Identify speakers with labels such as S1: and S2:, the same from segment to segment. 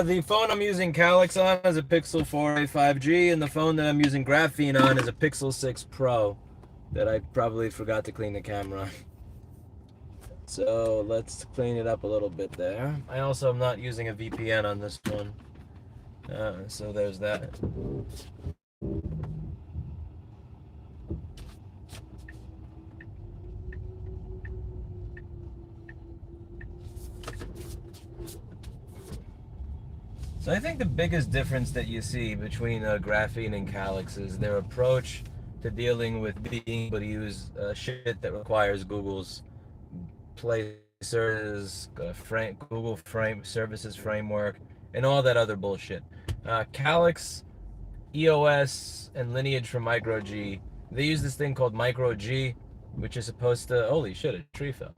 S1: the phone I'm using Calyx on is a Pixel 4a 5G, and the phone that I'm using Graphene on is a Pixel 6 Pro that I probably forgot to clean the camera on. So let's clean it up a little bit there. I also am not using a VPN on this one. So there's that. So I think the biggest difference that you see between Graphene and Calyx is their approach to dealing with being able to use shit that requires Google's Play services, Google frame services framework, and all that other bullshit. Calyx, EOS, and lineage from Micro G. They use this thing called Micro G, which is supposed to. Holy shit! A tree fell.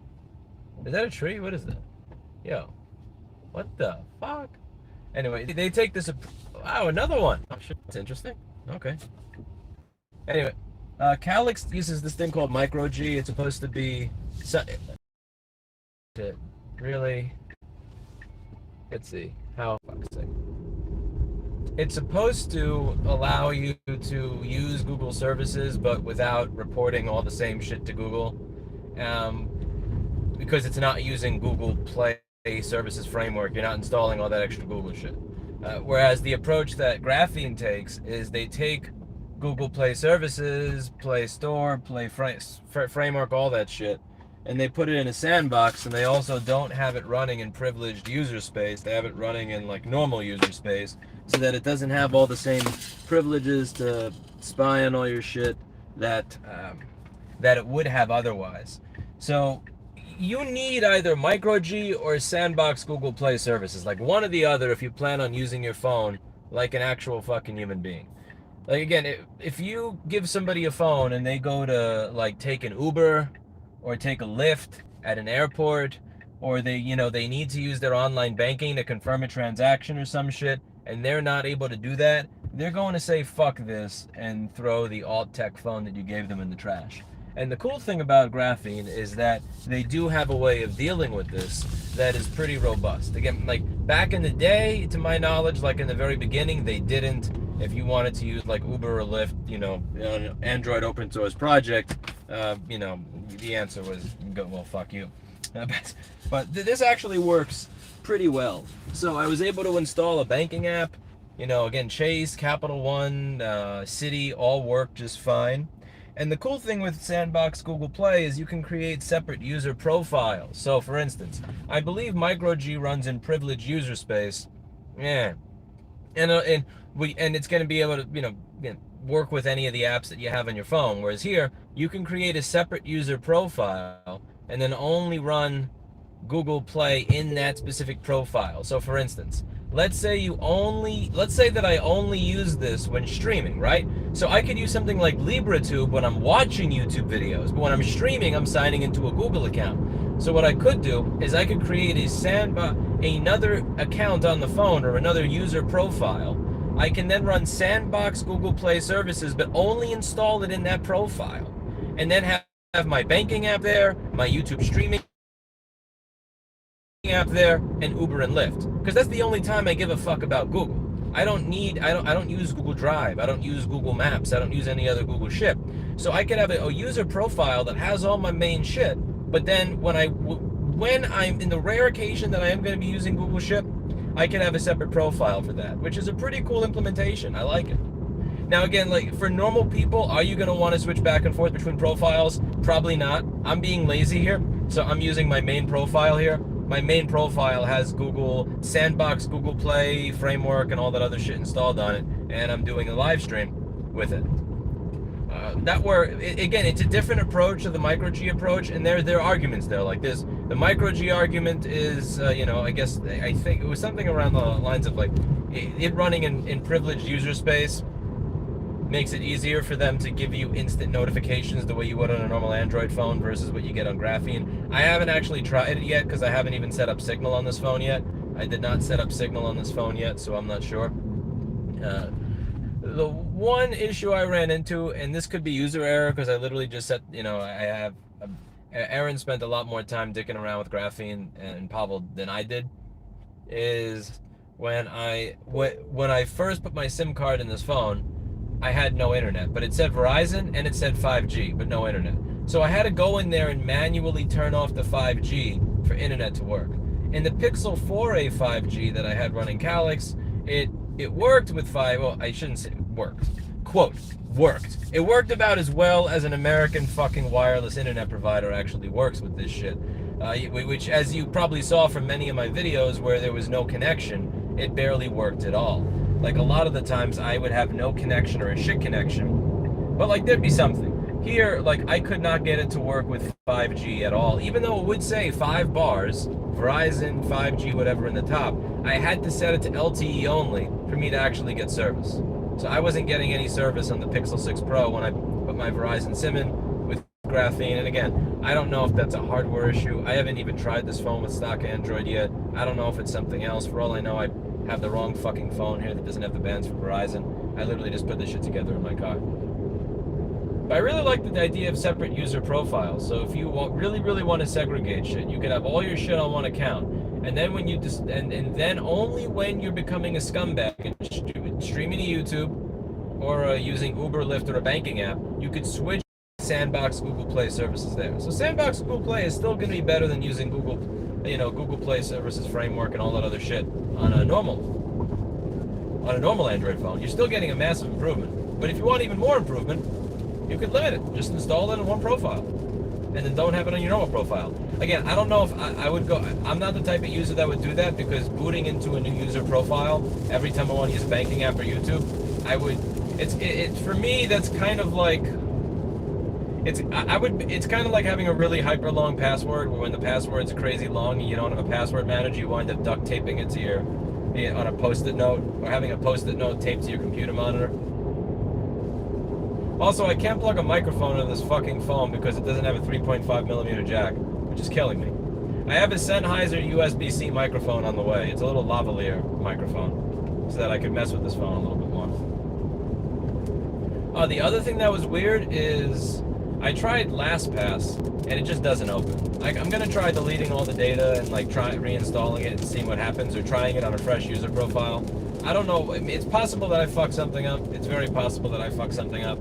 S1: Is that a tree? What is that? Yo, what the fuck? Anyway, they take this. Wow, another one. Oh shit, that's interesting. Okay. Anyway, Calyx uses this thing called Micro G. It's supposed to be. Really? Let's see. How fuck's sake. It's supposed to allow you to use Google services, but without reporting all the same shit to Google, because it's not using Google Play services framework. You're not installing all that extra Google shit. Whereas the approach that Graphene takes is they take Google Play services, Play Store, Play framework, all that shit, and they put it in a sandbox, and they also don't have it running in privileged user space. They have it running in like normal user space, so that it doesn't have all the same privileges to spy on all your shit that that it would have otherwise. So you need either Micro G or Sandbox Google Play services, like one or the other, if you plan on using your phone like an actual fucking human being. Like again, if you give somebody a phone and they go to like take an Uber or take a Lyft at an airport, or they need to use their online banking to confirm a transaction or some shit, and they're not able to do that, they're going to say fuck this and throw the alt tech phone that you gave them in the trash. And the cool thing about Graphene is that they do have a way of dealing with this that is pretty robust. Again, like back in the day, to my knowledge, like in the very beginning, they didn't. If you wanted to use like Uber or Lyft, an Android open source project, the answer was, well, fuck you. But this actually works pretty well. So I was able to install a banking app. Again, Chase, Capital One, Citi, all work just fine. And the cool thing with Sandbox Google Play is you can create separate user profiles. So for instance, I believe Micro G runs in privileged user space. Yeah. And it's going to be able to, work with any of the apps that you have on your phone. Whereas here, you can create a separate user profile and then only run Google Play in that specific profile. So for instance, let's say that I only use this when streaming, right? So I could use something like LibreTube when I'm watching YouTube videos, but when I'm streaming, I'm signing into a Google account. So what I could do is I could create another account on the phone or another user profile. I can then run Sandbox Google Play services, but only install it in that profile. And then have my banking app there, my YouTube streaming app there, and Uber and Lyft, because that's the only time I give a fuck about Google. I don't use Google Drive, I don't use Google Maps, I don't use any other Google shit. So I could have a user profile that has all my main shit, but then when I'm in the rare occasion that I am going to be using Google shit, I can have a separate profile for that, which is a pretty cool implementation. I like it. Now again, like for normal people, are you going to want to switch back and forth between profiles? Probably not. I'm being lazy here, so I'm using my main profile here. My main profile has Google Sandbox, Google Play framework, and all that other shit installed on it, and I'm doing a live stream with it. Again, it's a different approach to the Micro G approach, and there are arguments there. Like this, the Micro G argument is, I think it was something around the lines of like it running in privileged user space makes it easier for them to give you instant notifications the way you would on a normal Android phone versus what you get on Graphene. I haven't actually tried it yet because I haven't even set up Signal on this phone yet. I did not set up Signal on this phone yet, so I'm not sure. The one issue I ran into, and this could be user error because I literally just set, Aaron spent a lot more time dicking around with Graphene and Pavel than I did, is when I first put my SIM card in this phone, I had no internet, but it said Verizon and it said 5G, but no internet. So I had to go in there and manually turn off the 5G for internet to work. In the Pixel 4a 5G that I had running Calyx, it worked with well, I shouldn't say worked. Quote, worked. It worked about as well as an American fucking wireless internet provider actually works with this shit. Which, as you probably saw from many of my videos where there was no connection, it barely worked at all. Like, a lot of the times I would have no connection or a shit connection, but like there'd be something. Here, like, I could not get it to work with 5G at all, even though it would say 5 bars, Verizon, 5G, whatever in the top. I had to set it to LTE only for me to actually get service. So I wasn't getting any service on the Pixel 6 Pro when I put my Verizon SIM in with Graphene. And again, I don't know if that's a hardware issue. I haven't even tried this phone with stock Android yet. I don't know if it's something else. For all I know, I have the wrong fucking phone here that doesn't have the bands for Verizon. I literally just put this shit together in my car. But I really like the idea of separate user profiles. So if you really want to segregate shit, you could have all your shit on one account, and then when you just and then only when you're becoming a scumbag and streaming to YouTube or using Uber, Lyft, or a banking app, you could switch Sandbox Google Play services there. So Sandbox Google Play is still going to be better than using Google Play services framework and all that other shit on a normal Android phone. You're still getting a massive improvement. But if you want even more improvement, you could limit it. Just install it in one profile, and then don't have it on your normal profile. Again, I don't know if I would go. I'm not the type of user that would do that, because booting into a new user profile every time I want to use a banking app or YouTube, I would. It's for me. That's kind of like. It's kind of like having a really hyper long password, where when the password's crazy long and you don't have a password manager, you wind up duct taping it to on a post-it note, or having a post-it note taped to your computer monitor. Also, I can't plug a microphone into this fucking phone because it doesn't have a 3.5mm jack, which is killing me. I have a Sennheiser USB-C microphone on the way. It's a little lavalier microphone, so that I could mess with this phone a little bit more. The other thing that was weird is I tried LastPass, and it just doesn't open. Like, I'm gonna try deleting all the data and like try reinstalling it and seeing what happens, or trying it on a fresh user profile. I don't know. It's possible that I fuck something up. It's very possible that I fuck something up.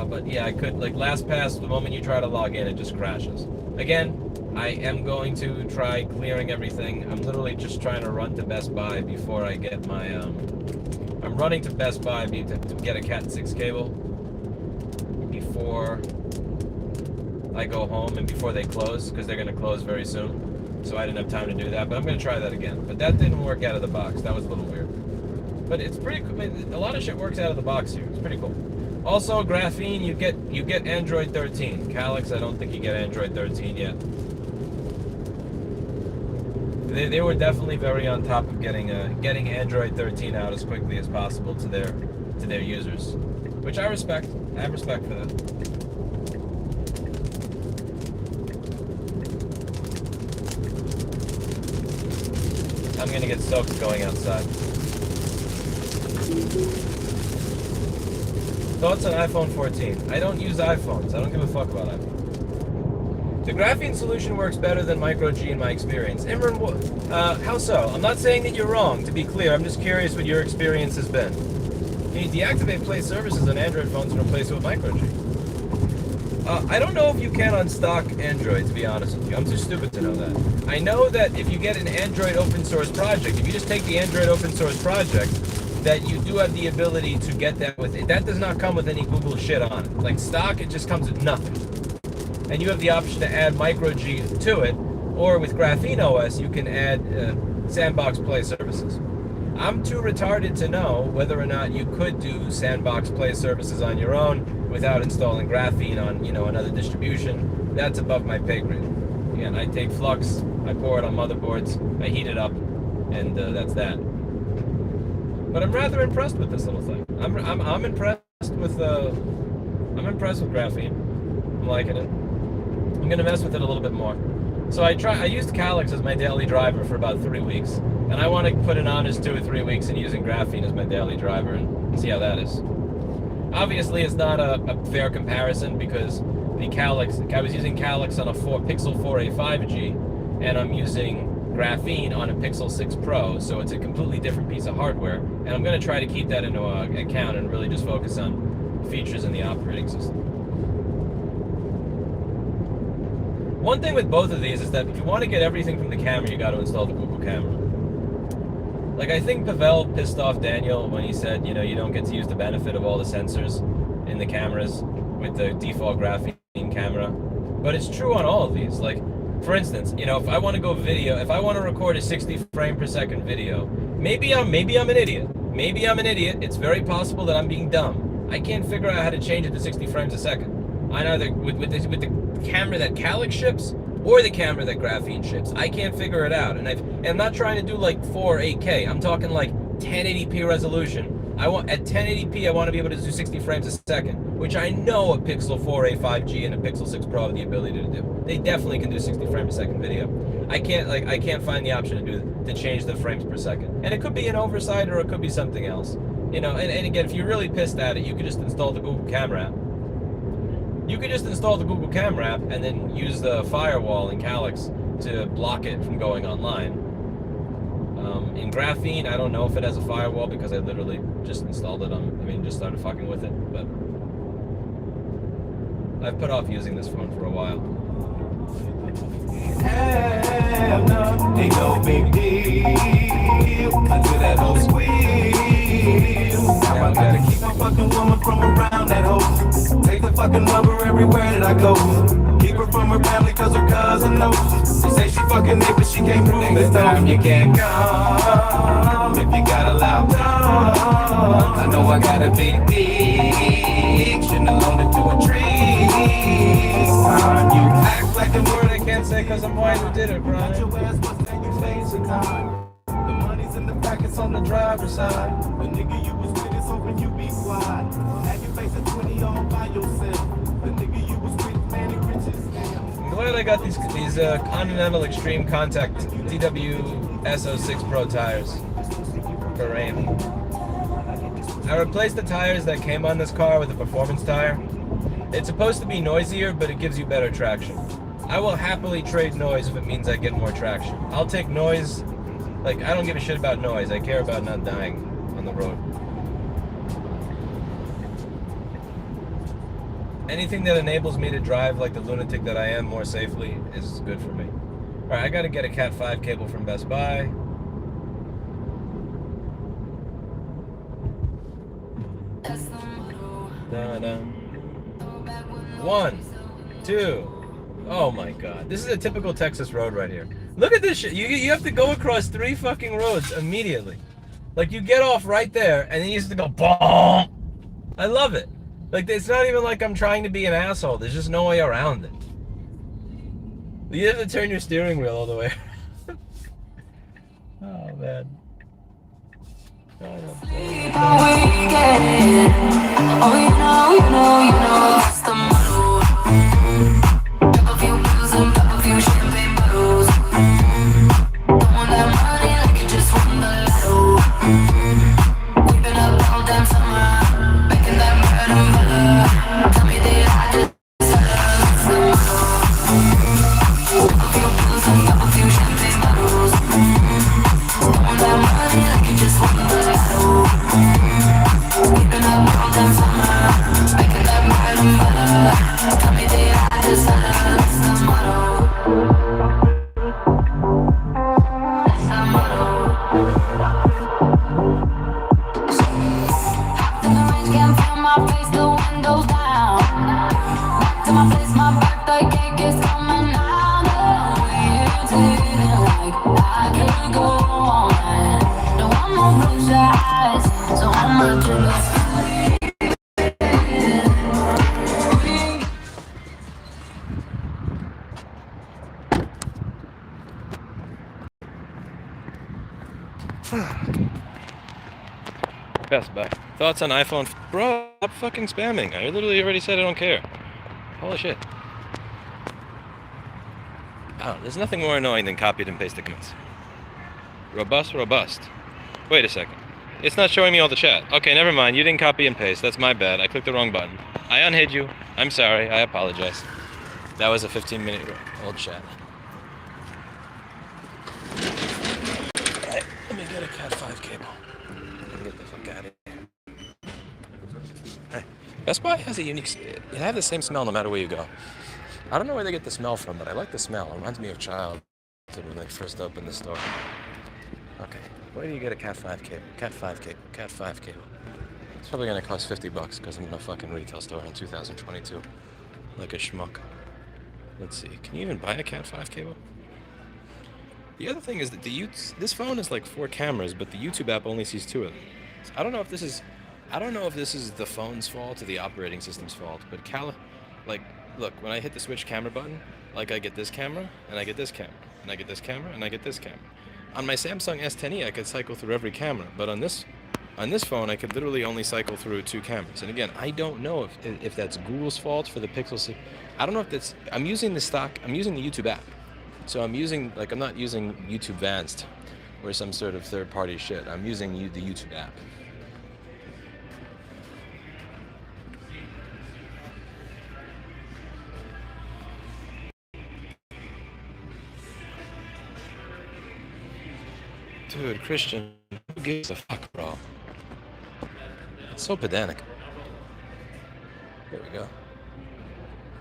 S1: But yeah, I could, like, LastPass, the moment you try to log in, it just crashes. Again, I am going to try clearing everything. I'm literally just trying to run to Best Buy before I get my, I'm running to Best Buy to get a Cat 6 cable before I go home and before they close, because they're going to close very soon. So I didn't have time to do that, but I'm going to try that again. But that didn't work out of the box. That was a little weird. But it's pretty cool. I mean, a lot of shit works out of the box here. It's pretty cool. Also, Graphene, you get Android 13. Calyx, I don't think you get Android 13 yet. They were definitely very on top of getting Android 13 out as quickly as possible to their users, which I respect. I have respect for that. I'm gonna get soaked going outside. Thoughts on iPhone 14? I don't use iPhones. I don't give a fuck about iPhones. The graphene solution works better than micro G in my experience. Imran, how so? I'm not saying that you're wrong, to be clear. I'm just curious what your experience has been. Can you deactivate Play services on Android phones and replace it with micro G? I don't know if you can on stock Android, to be honest with you. I'm too stupid to know that. I know that if you get an Android open source project, if you just take the Android open source project, that you do have the ability to get that with it. That does not come with any Google shit on it. Like stock, it just comes with nothing. And you have the option to add micro G to it, or with GrapheneOS, you can add Sandbox Play services. I'm too retarded to know whether or not you could do Sandbox Play services on your own without installing Graphene on, another distribution. That's above my pay grade. Again, I take flux, I pour it on motherboards, I heat it up, and that's that. But I'm rather impressed with this little thing. I'm impressed with Graphene. I'm liking it. I'm gonna mess with it a little bit more. So I used Calyx as my daily driver for about 3 weeks, and I want to put an honest 2 or 3 weeks in using Graphene as my daily driver and see how that is. Obviously, it's not a fair comparison, because I was using Calyx on a Pixel 4a 5G, and I'm using Graphene on a Pixel 6 Pro, so it's a completely different piece of hardware. And I'm going to try to keep that into account and really just focus on features in the operating system. One thing with both of these is that if you want to get everything from the camera, you got to install the Google camera. Like, I think Pavel pissed off Daniel when he said, you know, you don't get to use the benefit of all the sensors in the cameras with the default graphene camera. But it's true on all of these. Like, for instance, you know, if I want to go video, if I want to record a 60 frame per second video, maybe I'm an idiot. Maybe I'm an idiot. It's very possible that I'm being dumb. I can't figure out how to change it to 60 frames a second. I either with the camera that Calyx ships or the camera that Graphene ships. I can't figure it out. And I'm not trying to do like 4 8K. I'm talking like 1080p resolution. At 1080p, I want to be able to do 60 frames a second, which I know a Pixel 4a 5G and a Pixel 6 Pro have the ability to do. They definitely can do 60 frames a second video. I can't find the option to change the frames per second. And it could be an oversight or it could be something else. You know, and again, if you're really pissed at it, you could just install the Google Camera app. You could just install the Google Camera app and then use the firewall in Calyx to block it from going online. In Graphene, I don't know if it has a firewall because I literally just installed it just started fucking with it, but I've put off using this phone for a while. Ain't no big deal until that whole squeal. Now I gotta keep my fucking woman from around that hoe. Take the fucking number everywhere that I go. Keep her from her family cause her cousin knows. She say she fucking me but she can't prove this time you can't come if you got a loud tongue. I know I got a big dick, shouldn't have loaned it to a tree. You act like the word I can't say cause I'm white who did it, Brian. The money's in the packets on the driver's side. The nigga you was with is hoping you be quiet. Had you facing 20 all by yourself. The nigga you was with, man, he rich as hell. I'm glad I got these Continental Extreme Contact DWS06 Pro tires for rain. I replaced the tires that came on this car with a performance tire. It's supposed to be noisier, but it gives you better traction. I will happily trade noise if it means I get more traction. I'll take noise. Like, I don't give a shit about noise. I care about not dying on the road. Anything that enables me to drive like the lunatic that I am more safely is good for me. Alright, I gotta get a Cat 5 cable from Best Buy. Da-da. 1, 2. Oh my god. This is a typical Texas road right here. Look at this shit. You have to go across 3 fucking roads immediately. Like, you get off right there, and then you have to go boom. I love it. Like, it's not even like I'm trying to be an asshole. There's just no way around it. You have to turn your steering wheel all the way. Oh, man. That's the motto. Pop a few pills and pop a few champagne bottles. Don't want that money like you just won the lotto. We've been up all damn summer, making that bread and butter. Tell me that I just that's the motto. Pop a few pills and pop a few champagne bottles. Don't want that money like you just won the lotto. We've been up all damn summer, making that bread and butter. Tell me that I just that's the motto. That's the motto. Hopped in the range, can't feel my face, the windows down. Back to my place, my birthday cake is coming out. Like I can't go on. No, I'm gonna close your eyes, so I'm not gonna. Best Buy. Thoughts on iPhone? Bro, stop fucking spamming. I literally already said I don't care. Holy shit. Oh, there's nothing more annoying than copied and pasted comments. Robust, robust. Wait a second. It's not showing me all the chat. Okay, never mind. You didn't copy and paste. That's my bad. I clicked the wrong button. I unhid you. I'm sorry. I apologize. That was a 15-minute old chat. get a Cat 5 cable. Get the fuck out of here. Hey, Best Buy has a unique... They have the same smell no matter where you go. I don't know where they get the smell from, but I like the smell. It reminds me of childhood when they first opened the store. Okay, where do you get a Cat 5 cable? Cat 5 cable. Cat 5 cable. It's probably gonna cost $50 because I'm in a fucking retail store in 2022. Like a schmuck. Let's see. Can you even buy a Cat 5 cable? The other thing is that this phone has like 4 cameras, but the YouTube app only sees 2 of them. So I don't know if this is the phone's fault or the operating system's fault, but look, when I hit the switch camera button, like I get this camera, and I get this camera, and I get this camera, and I get this camera. On my Samsung S10e, I could cycle through every camera, but on this phone, I could literally only cycle through 2 cameras. And again, I don't know if that's Google's fault for the Pixel 6. I don't know if that's... I'm using the YouTube app. So I'm not using YouTube Advanced or some sort of third-party shit. I'm using the YouTube app. Dude, Christian, who gives a fuck, bro? It's so pedantic. There we go.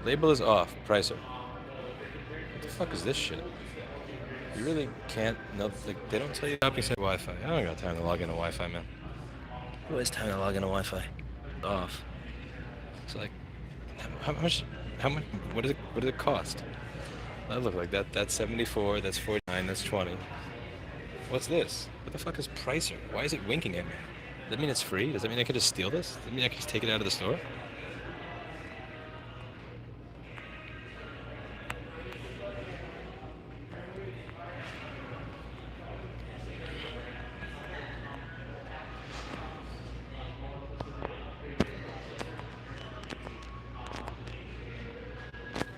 S1: Label is off. Pricer. What the fuck is this shit? You really can't... No, like, they don't tell you shopping center Wi-Fi. I don't got time to log into Wi-Fi, man. Who has time to log into Wi-Fi? Off. It's like... How much... What does it cost? That look like that. That's 74. That's 49. That's 20. What's this? What the fuck is Pricer? Why is it winking at me? Does that mean it's free? Does that mean I could just steal this? Does that mean I could just take it out of the store?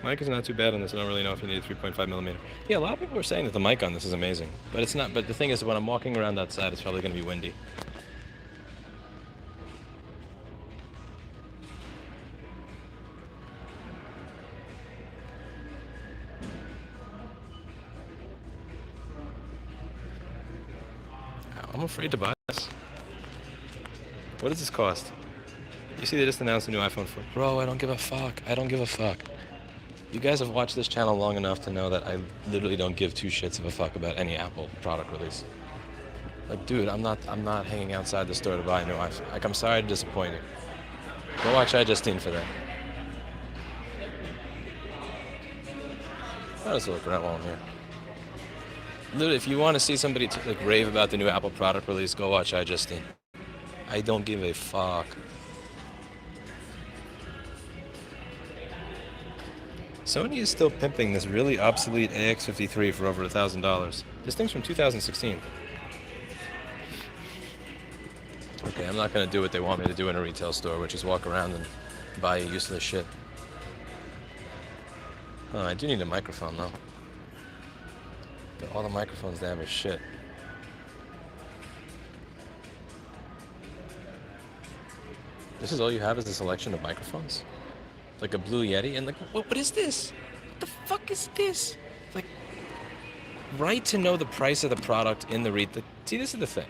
S1: Mic is not too bad on this. I don't really know if you need a 3.5mm. Yeah, a lot of people are saying that the mic on this is amazing, but it's not. But the thing is, when I'm walking around outside, it's probably going to be windy. I'm afraid to buy this. What does this cost? You see, they just announced a new iPhone 4. Bro, I don't give a fuck. I don't give a fuck. You guys have watched this channel long enough to know that I literally don't give 2 shits of a fuck about any Apple product release. Like, dude, I'm not hanging outside the store to buy a new iPhone. Like, I'm sorry to disappoint you. Go watch iJustine for that. I'll just look around while I'm here. Literally, if you want to see somebody rave about the new Apple product release, go watch iJustine. I don't give a fuck. Sony is still pimping this really obsolete AX53 for over $1,000. This thing's from 2016. Okay, I'm not going to do what they want me to do in a retail store, which is walk around and buy useless shit. Oh, I do need a microphone, though. All the microphones they have are shit. This is all you have is a selection of microphones? Like a Blue Yeti? And like, what is this? What the fuck is this? Like, right to know the price of the product in the retail. See, this is the thing.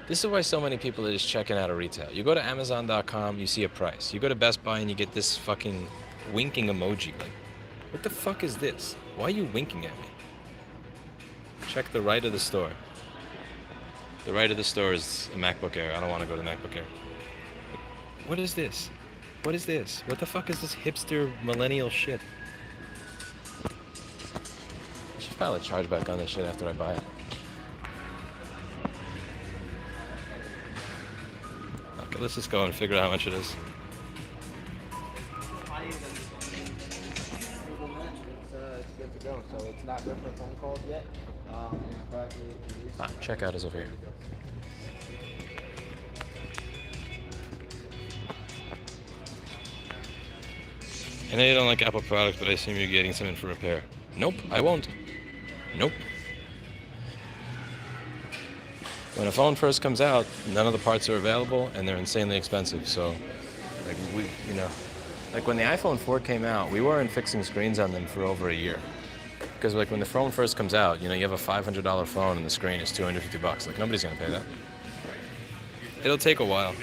S1: This is why so many people are just checking out of retail. You go to Amazon.com, you see a price. You go to Best Buy and you get this fucking winking emoji. Like, what the fuck is this? Why are you winking at me? Check the right of the store. The right of the store is a MacBook Air. I don't want to go to MacBook Air. What is this? What is this? What the fuck is this hipster millennial shit? I should file a chargeback on this shit after I buy it. Okay, let's just go and figure out how much it is.
S2: It's good to go, so it's not good for phone calls yet.
S1: Checkout is over here. I know you don't like Apple products, but I assume you're getting something for repair. Nope, I won't. Nope. When a phone first comes out, none of the parts are available, and they're insanely expensive. So, like when the iPhone 4 came out, we weren't fixing screens on them for over a year. Because like when the phone first comes out, you know, you have a $500 phone and the screen is $250. Like nobody's gonna pay that. It'll take a while.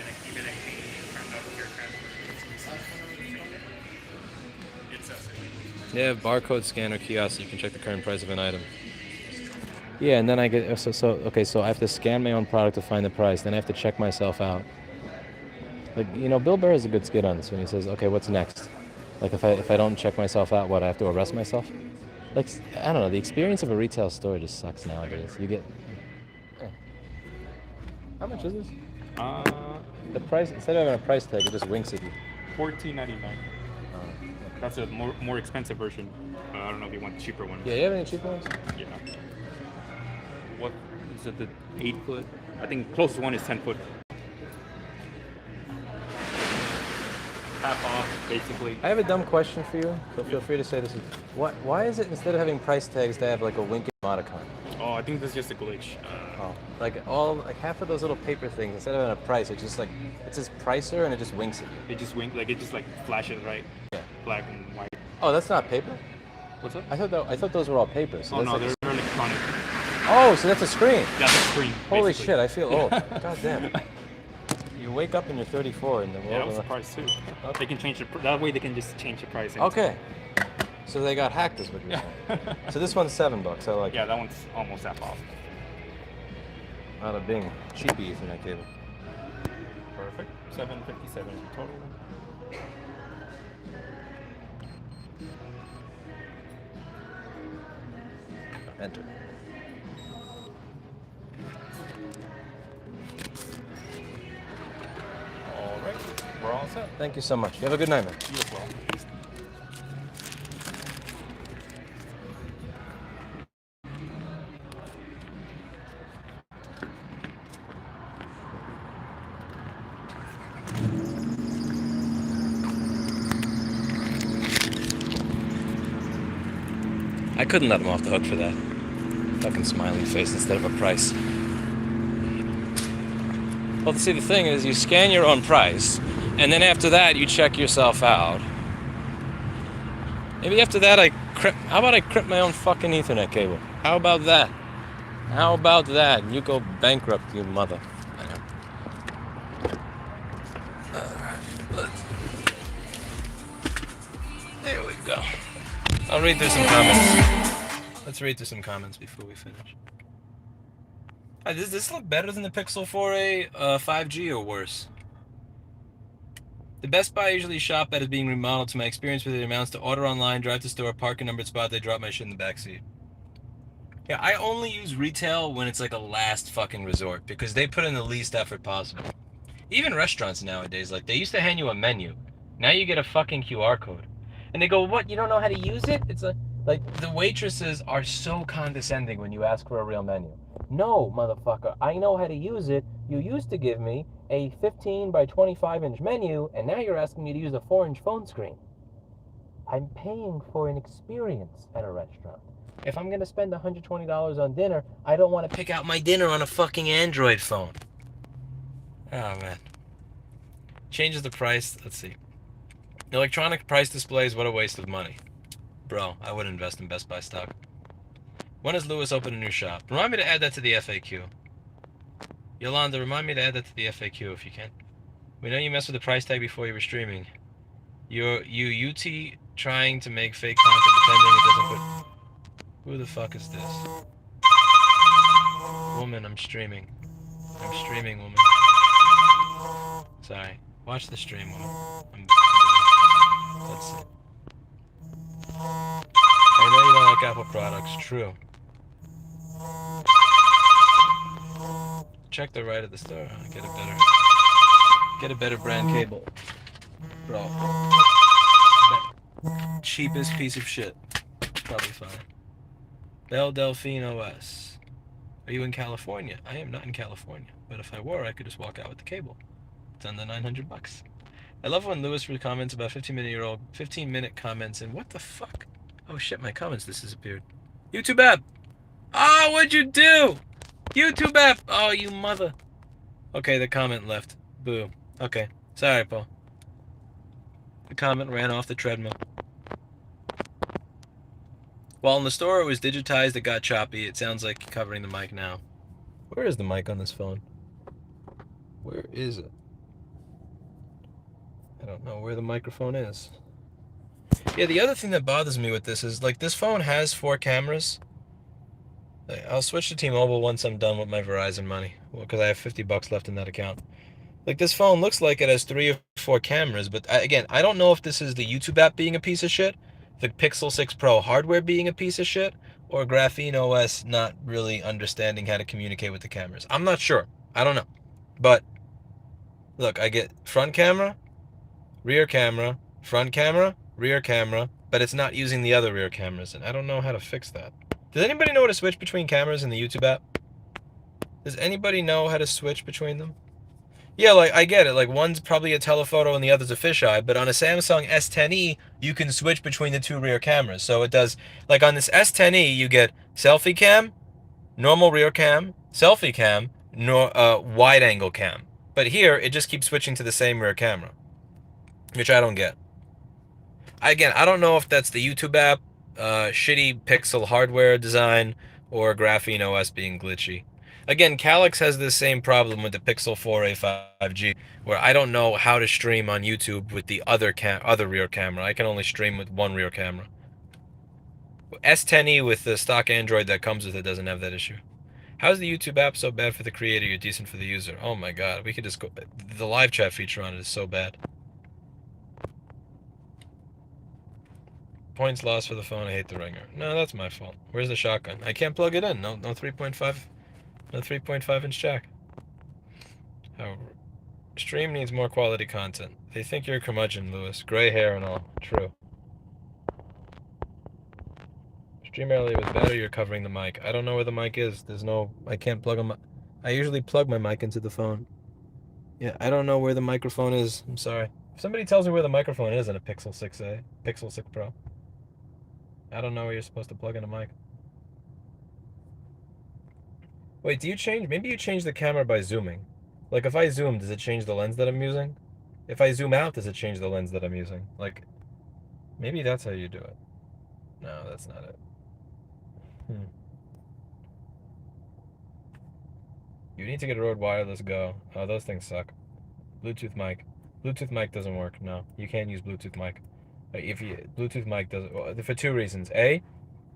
S1: Yeah, barcode scanner kiosk. You can check the current price of an item. Yeah, and then I get so I have to scan my own product to find the price. Then I have to check myself out. Like, you know, Bill Burr has a good skit on this when he says, "Okay, what's next?" Like if I don't check myself out, what, I have to arrest myself? Like, I don't know, the experience of a retail store just sucks nowadays. You get How much is this? The price, instead of having a price tag, it just winks at you.
S3: $14.99. That's a more expensive version. I don't know if you want the cheaper one.
S1: Yeah, you have any cheaper ones?
S3: Yeah. What is it? The 8-foot? I think closest one is 10-foot. Half off, basically.
S1: I have a dumb question for you, so feel free to say this. Why is it instead of having price tags, they have like a winking emoticon?
S3: Oh, I think that's just a glitch.
S1: Like half of those little paper things, instead of having a price, it's just like, it says pricer and it just winks at you.
S3: It just it just like flashes, right?
S1: Yeah.
S3: Black and white.
S1: Oh, that's not paper?
S3: What's up?
S1: I thought those were all paper. So
S3: Oh
S1: that's
S3: no,
S1: like
S3: they're electronic.
S1: Oh, so that's a screen.
S3: That's a screen.
S1: Holy
S3: basically.
S1: shit, I feel old. God damn. You wake up and you're 34 in the world.
S3: Yeah, I was surprised too.
S1: Okay.
S3: They can change that way. They can just change the price.
S1: Okay. So they got hacked, is what you're saying. So this one's $7. I like
S3: Yeah, that one's almost half off.
S1: Out of being cheapy Ethernet cable.
S3: Perfect. $7.57 total.
S1: Enter.
S3: All right, we're all set.
S1: Thank you so much. You have a good night, man.
S3: You as well.
S1: I couldn't let him off the hook for that. Fucking smiley face instead of a price. Well, see, the thing is, you scan your own price, and then after that, you check yourself out. Maybe after that, how about I crimp my own fucking Ethernet cable? How about that? How about that? You go bankrupt, you mother. There we go. I'll read through some comments. Let's read through some comments before we finish. Does this look better than the Pixel 4a 5G or worse? The Best Buy I usually shop at is being remodeled. To my experience with it amounts to order online, drive to store, park a numbered spot, they drop my shit in the backseat. Yeah, I only use retail when it's like a last fucking resort because they put in the least effort possible. Even restaurants nowadays, like they used to hand you a menu. Now you get a fucking QR code. And they go, what, you don't know how to use it? It's like the waitresses are so condescending when you ask for a real menu. No, motherfucker, I know how to use it. You used to give me a 15 by 25 inch menu, and now you're asking me to use a 4-inch phone screen. I'm paying for an experience at a restaurant. If I'm gonna spend $120 on dinner, I don't want to pick out my dinner on a fucking Android phone. Oh, man. Changes the price. Let's see. Electronic price displays, what a waste of money. Bro, I wouldn't invest in Best Buy stock. When does Lewis open a new shop? Remind me to add that to the FAQ. Yolanda, remind me to add that to the FAQ if you can. We know you messed with the price tag before you were streaming. You UT trying to make fake content pretending it doesn't put... Who the fuck is this? Woman, I'm streaming. I'm streaming, woman. Sorry. Watch the stream, woman. Let's see. I know you don't like Apple products. True. Check the right of the store. Get a better brand cable. Bro. Cheapest piece of shit. Probably fine. GrapheneOS. Are you in California? I am not in California. But if I were, I could just walk out with the cable. It's under $900. I love when Lewis comments about 15-minute comments and what the fuck? Oh shit, my comments disappeared. YouTube app! Oh, what'd you do? YouTube app! Oh, you mother. Okay, the comment left. Boo. Okay. Sorry, Paul. The comment ran off the treadmill. While in the store it was digitized, it got choppy. It sounds like covering the mic now. Where is the mic on this phone? Where is it? I don't know where the microphone is. Yeah, the other thing that bothers me with this is, like, this phone has 4 cameras. I'll switch to T-Mobile once I'm done with my Verizon money, because I have $50 left in that account. Like, this phone looks like it has 3 or 4 cameras, but again, I don't know if this is the YouTube app being a piece of shit, the Pixel 6 Pro hardware being a piece of shit, or GrapheneOS not really understanding how to communicate with the cameras. I'm not sure. I don't know. But, look, I get front camera, rear camera, front camera, rear camera, but it's not using the other rear cameras, and I don't know how to fix that. Does anybody know how to switch between cameras in the YouTube app? Does anybody know how to switch between them? Yeah, like, I get it. Like, one's probably a telephoto and the other's a fisheye, but on a Samsung S10e, you can switch between the 2 rear cameras. So it does, like, on this S10e, you get selfie cam, normal rear cam, selfie cam, wide angle cam. But here, it just keeps switching to the same rear camera, which I don't get. Again, I don't know if that's the YouTube app, shitty Pixel hardware design, or GrapheneOS being glitchy. Again, Calyx has the same problem with the Pixel 4a 5G, where I don't know how to stream on YouTube with the other rear camera. I can only stream with one rear camera. S10e with the stock Android that comes with it doesn't have that issue. How's the YouTube app so bad for the creator yet decent for the user? Oh my god, we could just go. The live chat feature on it is so bad. Points lost for the phone. I hate the ringer. No, that's my fault. Where's the shotgun? I can't plug it in. No 3.5 inch jack. Oh, stream needs more quality content. They think you're a curmudgeon, Lewis. Gray hair and all. True. Stream earlier was better. You're covering the mic. I don't know where the mic is. There's no. I can't plug them. I usually plug my mic into the phone. Yeah, I don't know where the microphone is. I'm sorry. If somebody tells me where the microphone is in a Pixel 6a, Pixel 6 Pro, I don't know where you're supposed to plug in a mic. Wait, do you change? Maybe you change the camera by zooming. Like, if I zoom, does it change the lens that I'm using? If I zoom out, does it change the lens that I'm using? Like, maybe that's how you do it. No, that's not it. You need to get a Rode Wireless Go. Oh, those things suck. Bluetooth mic. Bluetooth mic doesn't work. No, you can't use Bluetooth mic. If you Bluetooth mic doesn't, well, for 2 reasons. A,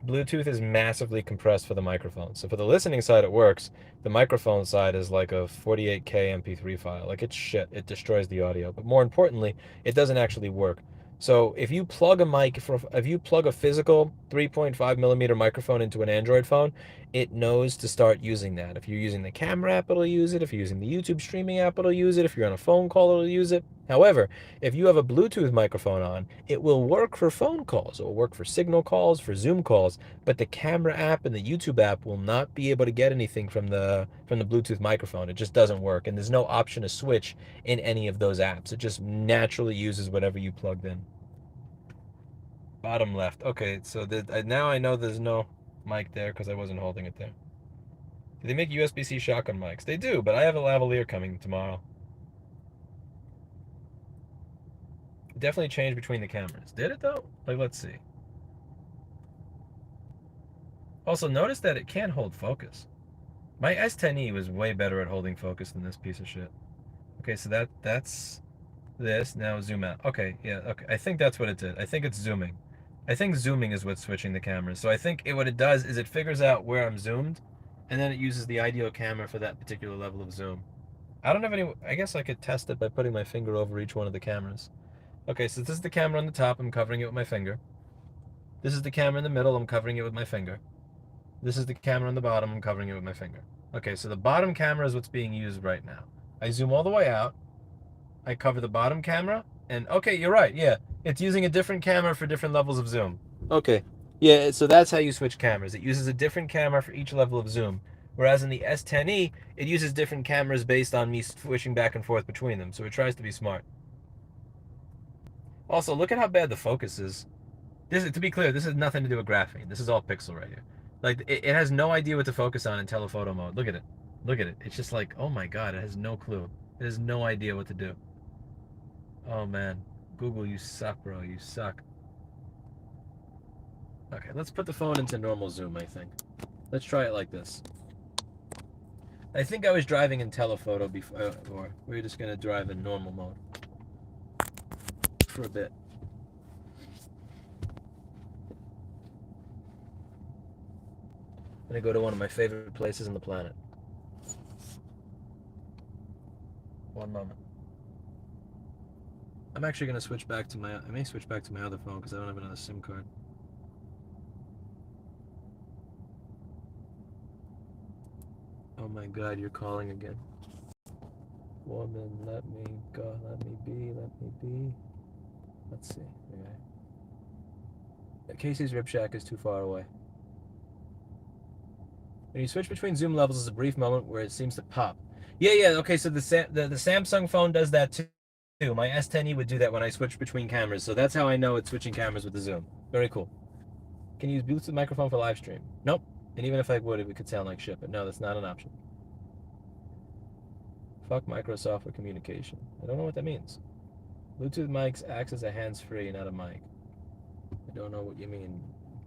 S1: Bluetooth is massively compressed for the microphone. So for the listening side, it works. The microphone side is like a 48K MP3 file. Like, it's shit. It destroys the audio. But more importantly, it doesn't actually work. So if you plug a physical 3.5 millimeter microphone into an Android phone, it knows to start using that. If you're using the camera app, it'll use it. If you're using the YouTube streaming app, it'll use it. If you're on a phone call, it'll use it. However, if you have a Bluetooth microphone on, it will work for phone calls. It will work for Signal calls, for Zoom calls, but the camera app and the YouTube app will not be able to get anything from the Bluetooth microphone. It just doesn't work, and there's no option to switch in any of those apps. It just naturally uses whatever you plugged in. Bottom left. Okay, so now I know there's no mic there because I wasn't holding it there. Do they make USB-C shotgun mics? They do, but I have a lavalier coming tomorrow. It definitely changed between the cameras. Did it though? Like, let's see. Also, notice that it can't hold focus. My S10e was way better at holding focus than this piece of shit. Okay, so that's this. Now zoom out. Okay, yeah, okay. I think that's what it did. I think it's zooming. I think zooming is what's switching the cameras. So I think what it does is it figures out where I'm zoomed, and then it uses the ideal camera for that particular level of zoom. I don't have any. I guess I could test it by putting my finger over each one of the cameras. Okay, so this is the camera on the top. I'm covering it with my finger. This is the camera in the middle. I'm covering it with my finger. This is the camera on the bottom. I'm covering it with my finger. Okay, so the bottom camera is what's being used right now. I zoom all the way out. I cover the bottom camera, and okay, you're right. Yeah, it's using a different camera for different levels of zoom. Okay, yeah, so that's how you switch cameras. It uses a different camera for each level of zoom. Whereas in the S10e, it uses different cameras based on me switching back and forth between them. So it tries to be smart. Also, look at how bad the focus is. To be clear, this has nothing to do with graphene. This is all pixel right here. Like, it has no idea what to focus on in telephoto mode. Look at it. Look at it. It's just like, oh my god, it has no clue. It has no idea what to do. Oh man, Google, you suck, bro. You suck. Okay, let's put the phone into normal zoom, I think. Let's try it like this. I think I was driving in telephoto before, or we're just gonna drive in normal mode for a bit. I'm gonna go to one of my favorite places on the planet. One moment. I'm actually gonna switch back to I may switch back to my other phone because I don't have another SIM card. Oh my God, you're calling again. Woman, let me go, let me be, let me be. Let's see. Okay. Casey's Rib Shack is too far away. When you switch between zoom levels, there's a brief moment where it seems to pop. Yeah. Okay, so the Samsung phone does that too. My S10e would do that when I switch between cameras, so that's how I know it's switching cameras with the zoom. Very cool. Can you use Bluetooth microphone for live stream? Nope. And even if I would, it could sound like shit, but no, that's not an option. Fuck Microsoft for communication. I don't know what that means. Bluetooth mics acts as a hands-free, not a mic. I don't know what you mean.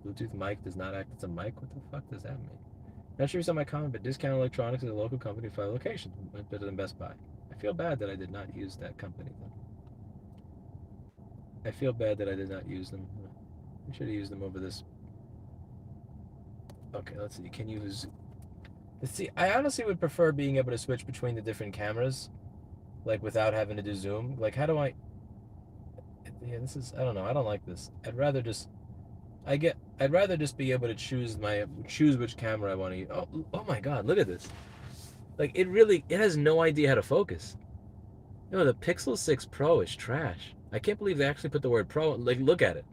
S1: Bluetooth mic does not act as a mic? What the fuck does that mean? Not sure you saw my comment, but Discount Electronics is a local company for 5 locations. Much better than Best Buy. I feel bad that I did not use that company, though. I feel bad that I did not use them. I should have used them over this. Okay, let's see. Can you use... Let's see. I honestly would prefer being able to switch between the different cameras, like without having to do zoom. Like, how do I... Yeah, this is... I don't know. I don't like this. I'd rather just be able to choose which camera I want to use. Oh my God, look at this. Like, it has no idea how to focus. No, the Pixel 6 Pro is trash. I can't believe they actually put the word Pro. Like, look at it.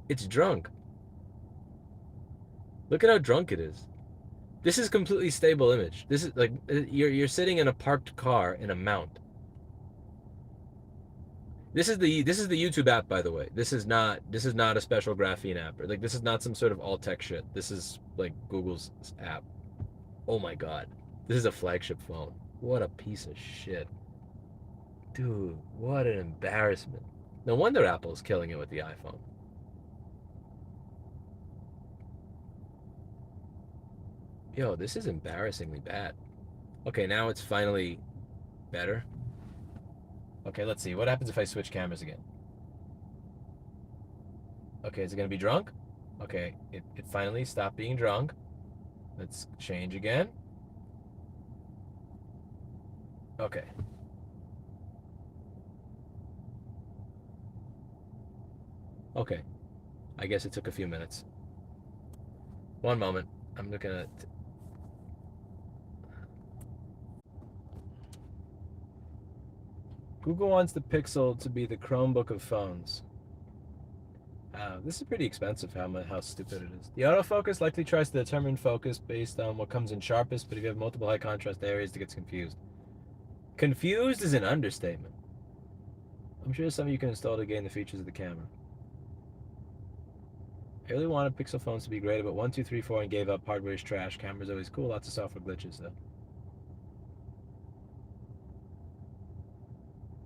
S1: It's drunk. Look at how drunk it is. This is completely stable image. This is like you're sitting in a parked car in a mount. This is the YouTube app, by the way. This is not a special graphene app. Like, this is not some sort of alt tech shit. This is like Google's app. Oh my God, this is a flagship phone. What a piece of shit, dude. What an embarrassment. No wonder Apple's killing it with the iPhone. Yo, this is embarrassingly bad. Okay, now it's finally better. Okay, let's see. What happens if I switch cameras again? Okay, is it going to be drunk? Okay, it finally stopped being drunk. Let's change again. Okay. Okay. I guess it took a few minutes. One moment. I'm looking at... Google wants the Pixel to be the Chromebook of phones. This is pretty expensive, how stupid it is. The autofocus likely tries to determine focus based on what comes in sharpest, but if you have multiple high contrast areas, it gets confused. Confused is an understatement. I'm sure there's something you can install to gain the features of the camera. I really wanted Pixel phones to be great, but 1, 2, 3, 4 and gave up. Hardware is trash. Camera's always cool. Lots of software glitches, though.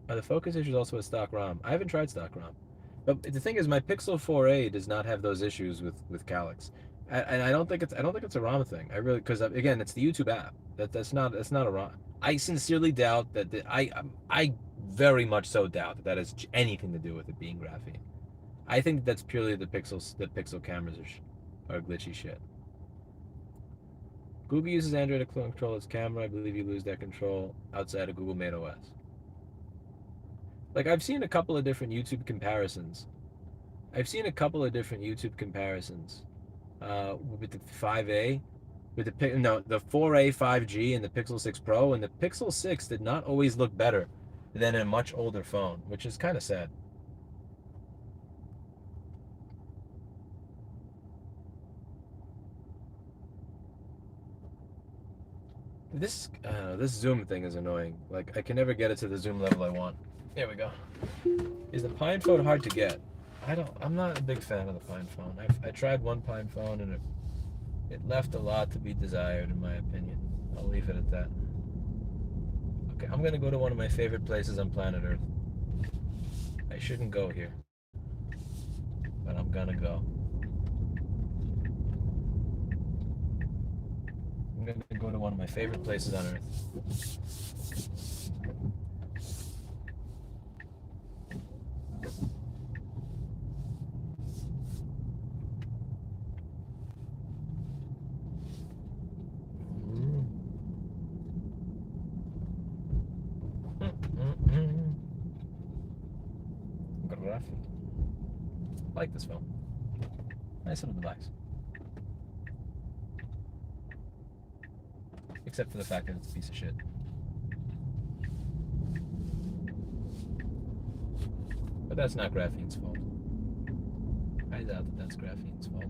S1: Are the focus issues also a stock ROM? I haven't tried stock ROM. But the thing is, my Pixel 4a does not have those issues with Calyx, and I don't think it's a ROM thing. I really, because again, it's the YouTube app. That's not a ROM. I sincerely doubt that. I very much so doubt that has anything to do with it being graphene. I think that's purely the Pixel cameras are glitchy shit. Google uses Android to control its camera. I believe you lose that control outside of Google made OS. Like, I've seen a couple of different YouTube comparisons. With the 5A, the 4A 5G and the Pixel 6 Pro, and the Pixel 6 did not always look better than a much older phone, which is kind of sad. This zoom thing is annoying. Like, I can never get it to the zoom level I want. There we go. Is the Pine phone hard to get? I'm not a big fan of the Pine phone. I tried one Pine phone and it left a lot to be desired, in my opinion. I'll leave it at that. Okay, I'm gonna go to one of my favorite places on planet Earth. I shouldn't go here, but I'm gonna go. going to go to one of my favorite places on earth. Graphene. I like this phone. Nice little device. Except for the fact that it's a piece of shit. But that's not Graphene's fault. I doubt that that's Graphene's fault.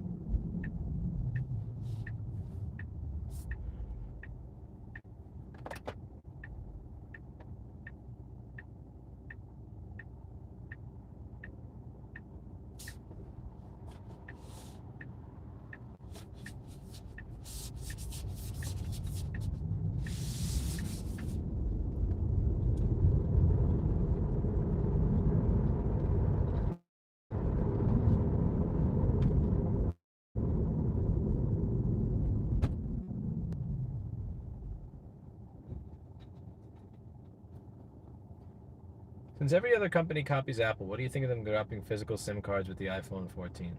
S1: Since every other company copies Apple, what do you think of them dropping physical SIM cards with the iPhone 14?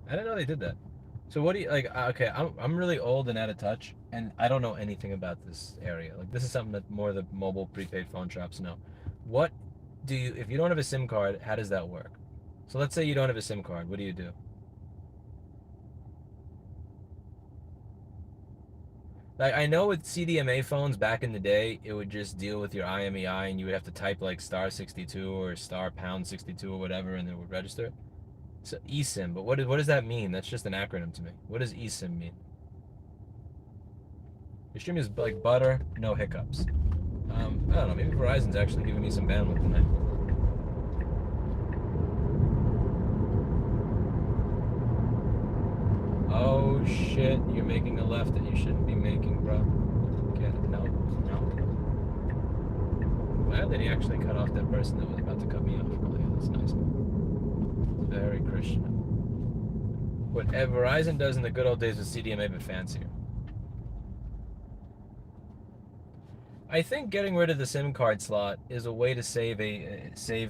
S1: I didn't know they did that. So what do you, like, okay, I'm really old and out of touch, and I don't know anything about this area. Like, this is something that more the mobile prepaid phone shops know. What do you, if you don't have a SIM card, how does that work? So let's say you don't have a SIM card, what do you do? Like, I know with CDMA phones back in the day, it would just deal with your IMEI and you would have to type like *62 or *62 or whatever and it would register. So eSIM, but what does that mean? That's just an acronym to me. What does eSIM mean? Your stream is like butter, no hiccups. I don't know, maybe Verizon's actually giving me some bandwidth tonight. Oh shit, you're making a left that you shouldn't be making, bro. Get it? No. Glad that he actually cut off that person that was about to cut me off. Really, that's nice. It's very Christian. What Verizon does in the good old days with CDMA, but fancier. I think getting rid of the SIM card slot is a way to save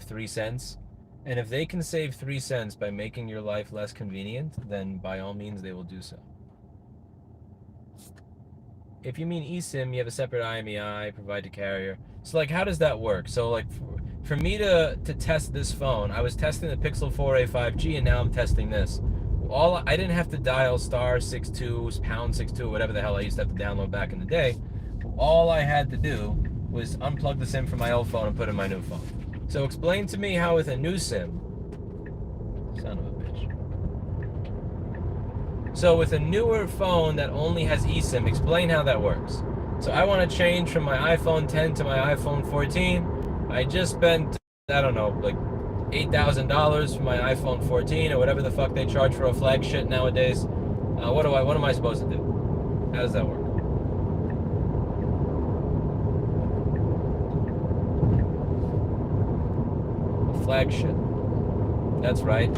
S1: 3 cents. And if they can save 3 cents by making your life less convenient, then by all means they will do so. If you mean eSIM, you have a separate IMEI, provide to carrier. So like, how does that work? So like, for me to test this phone, I was testing the Pixel 4a 5G and now I'm testing this. I didn't have to dial *62, #62, whatever the hell I used to have to download back in the day. All I had to do was unplug the SIM from my old phone and put in my new phone. So explain to me how with a new SIM, son of a bitch. So with a newer phone that only has eSIM, explain how that works. So I want to change from my iPhone 10 to my iPhone 14. I just spent, I don't know, like $8,000 for my iPhone 14 or whatever the fuck they charge for a flagship nowadays. What am I supposed to do? How does that work? Flagship. That's right.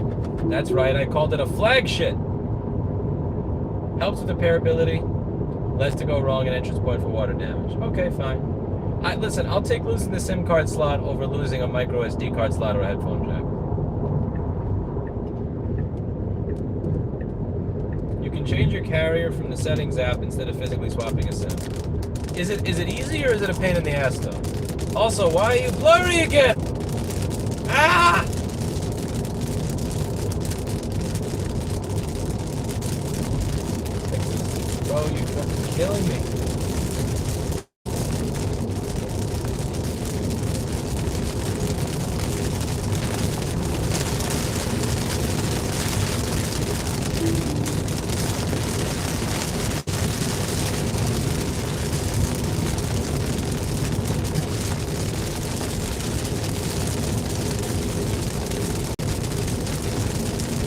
S1: I called it a flagship. Helps with repairability. Less to go wrong, and entrance point for water damage. Okay, fine. Listen, I'll take losing the SIM card slot over losing a micro SD card slot or a headphone jack. You can change your carrier from the settings app instead of physically swapping a SIM. Is it easy or is it a pain in the ass though? Also, why are you blurry again? Ah! Bro, you're fucking killing me.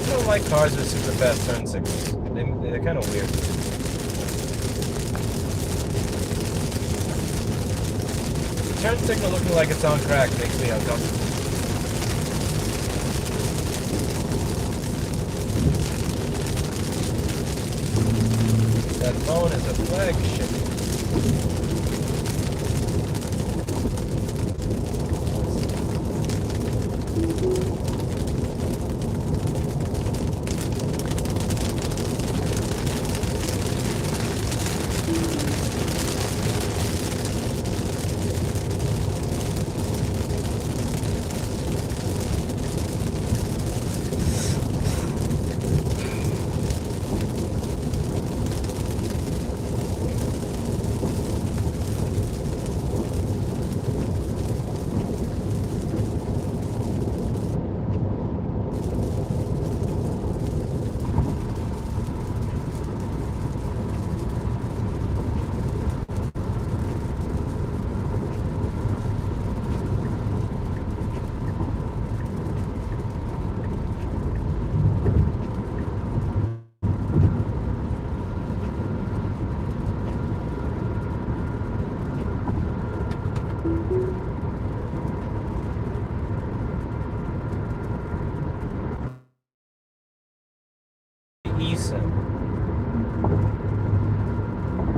S1: I don't like cars with super fast turn signals. They're kind of weird. The turn signal looking like it's on crack makes me uncomfortable. That phone is a flagship. eSIM.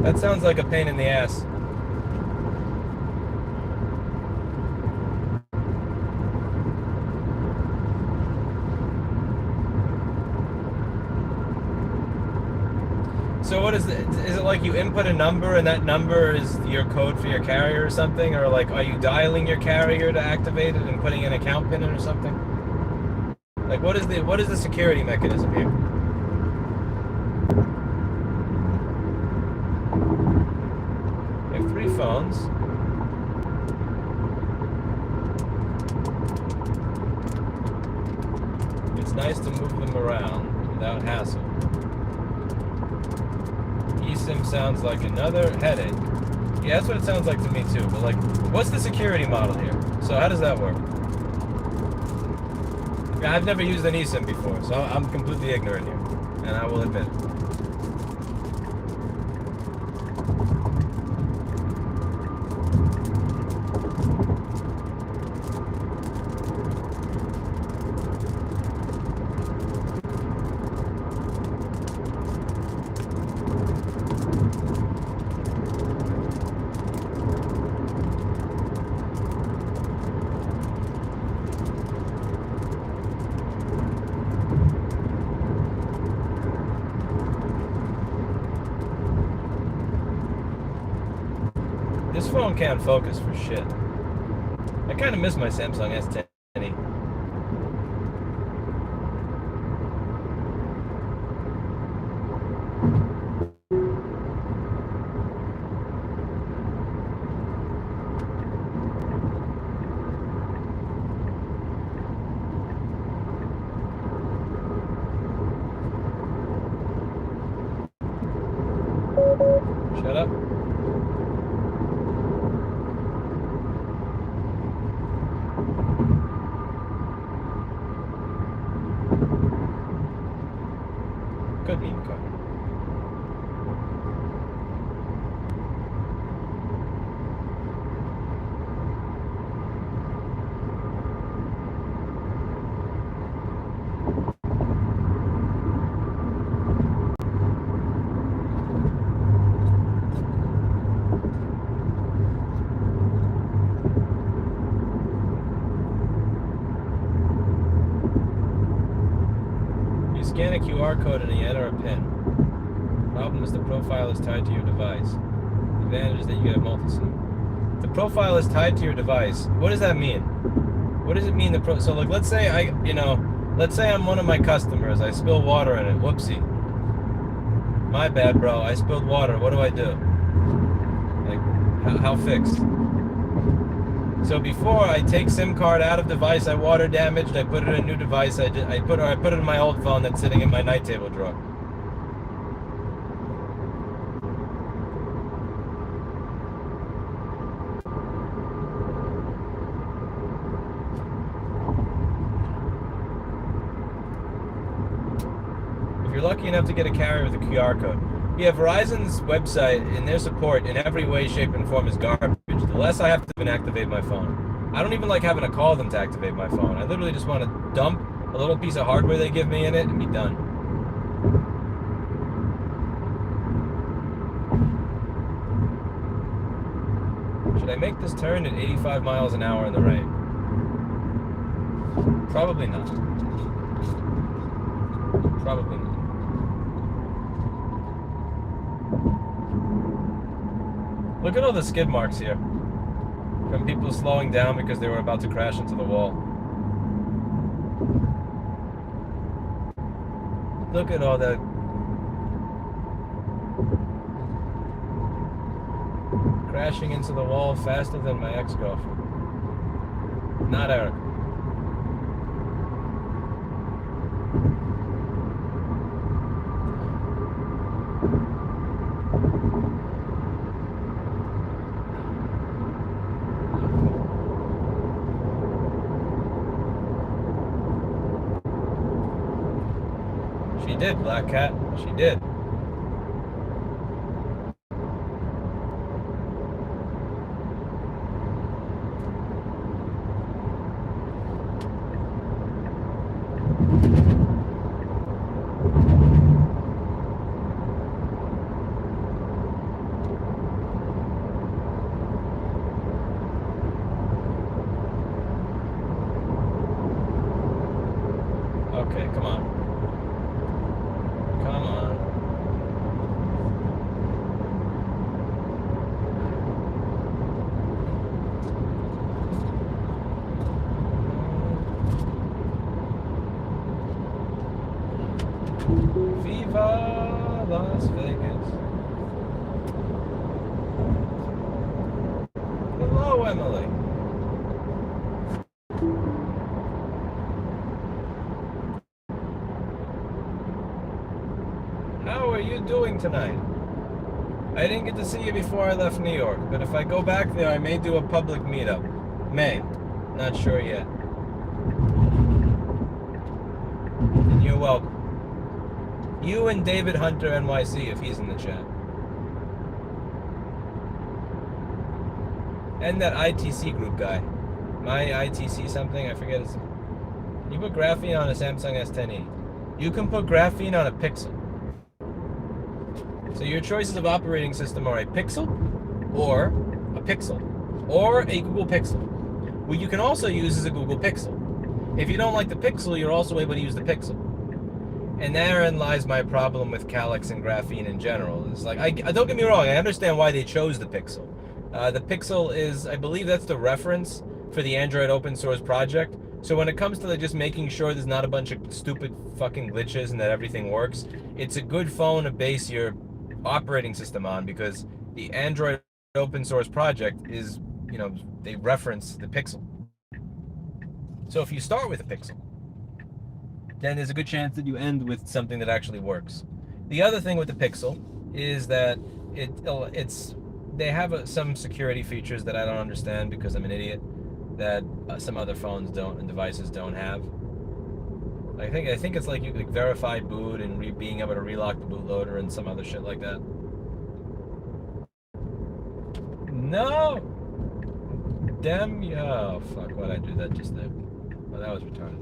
S1: That sounds like a pain in the ass. So what is it? Is it like you input a number and that number is your code for your carrier or something? Or like, are you dialing your carrier to activate it and putting an account pin in or something? Like, what is the security mechanism here? You have 3 phones. It's nice to move them around without hassle. eSIM sounds like another headache. Yeah, that's what it sounds like to me too. But like, what's the security model here? So how does that work? I mean, I've never used an eSIM before, so I'm completely ignorant here, and I will admit it. This phone can't focus for shit. I kind of miss my Samsung S10e. Shut up. Good meme card. Scan a QR code and you enter a PIN. Problem is the profile is tied to your device. The advantage is that you get a multi-SIM. The profile is tied to your device. What does that mean? What does it mean? So like, let's say let's say I'm one of my customers. I spill water in it. Whoopsie. My bad, bro. I spilled water. What do I do? Like, how fixed? So before I take SIM card out of device, I water damaged, I put it in a new device, I put it in my old phone that's sitting in my night table drawer. If you're lucky enough to get a carrier with a QR code. Yeah, Verizon's website and their support in every way, shape, and form is garbage. The less I have to activate my phone. I don't even like having to call them to activate my phone. I literally just want to dump a little piece of hardware they give me in it and be done. Should I make this turn at 85 miles an hour in the rain? Probably not. Probably not. Look at all the skid marks here. From people slowing down because they were about to crash into the wall. Look at all that. Crashing into the wall faster than my ex-girlfriend. Not Eric. She did, Black Cat. She did. Okay, come on. Come on. Viva Las Vegas. Hello, Emily. How are you doing tonight? I didn't get to see you before I left New York, but if I go back there, I may do a public meetup. May. Not sure yet. And you're welcome. You and David Hunter NYC, if he's in the chat. And that ITC group guy. My ITC something, I forget his. You put graphene on a Samsung S10e. You can put graphene on a Pixel. So your choices of operating system are a Pixel, or a Pixel, or a Google Pixel. What you can also use is a Google Pixel. If you don't like the Pixel, you're also able to use the Pixel. And therein lies my problem with Calyx and graphene in general. It's like, I don't get me wrong, I understand why they chose the Pixel. The Pixel is, I believe that's the reference for the Android open source project. So when it comes to just making sure there's not a bunch of stupid fucking glitches and that everything works, it's a good phone to base your operating system on, because the Android open source project is, you know, they reference the Pixel. So if you start with a Pixel, then there's a good chance that you end with something that actually works. The other thing with the Pixel is that they have some security features that I don't understand because I'm an idiot, that some other phones don't and devices don't have. I think it's like you could verify boot and being able to relock the bootloader and some other shit like that. No! Damn you. Oh, fuck, why'd I do that just there? Oh, that was retarded.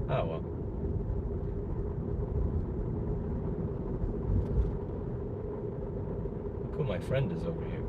S1: Oh, well. Look who my friend is over here.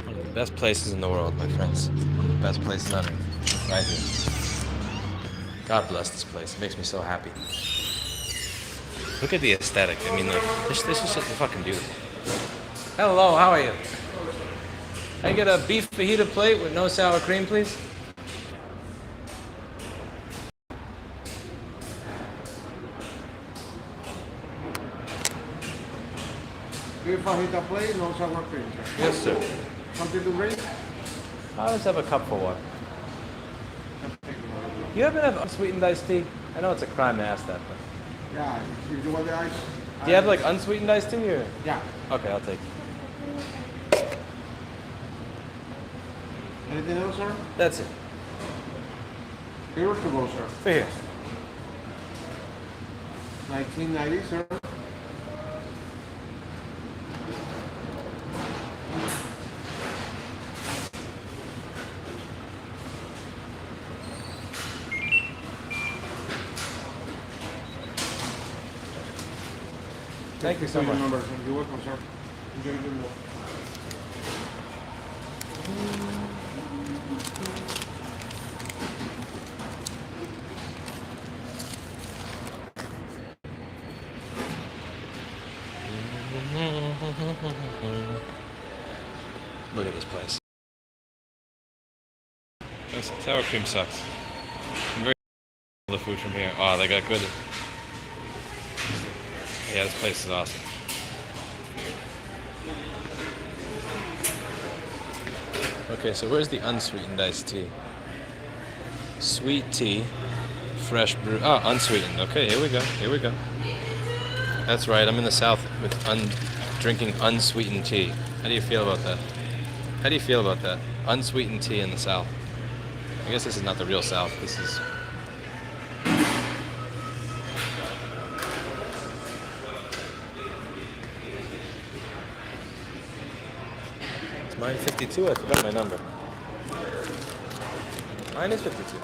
S1: One of the best places in the world, my friends. One of the best places on earth. Right here. God bless this place. It makes me so happy. Look at the aesthetic. I mean, like, this is just fucking beautiful. Hello, how are you? Can I get a beef fajita plate with no sour cream, please?
S2: Beef fajita plate, no sour cream, sir.
S1: Yes, sir.
S2: Something to drink?
S1: I'll just have a cup for water. You ever have unsweetened iced tea? I know it's a crime to ask that, but...
S2: Yeah, if you want the ice.
S1: Do you have, like, unsweetened iced tea, or...?
S2: Yeah.
S1: Okay, I'll take it.
S2: Anything else, sir?
S1: That's it.
S2: Here or to go, sir?
S1: For here.
S2: 1990, sir.
S1: Thank you so much.
S2: Number, sir. You're welcome, sir. Enjoy your meal.
S1: Look at this place. Sour cream sucks. I'm very the food from here. Oh, they got good. Yeah, this place is awesome. Okay, so where's the unsweetened iced tea? Sweet tea, fresh brew. Oh, unsweetened. Okay, here we go. Here we go. That's right. I'm in the South with drinking unsweetened tea. How do you feel about that? How do you feel about that? Unsweetened tea in the South. I guess this is not the real South. This is. It's mine 52. I forgot my number. Mine is 52.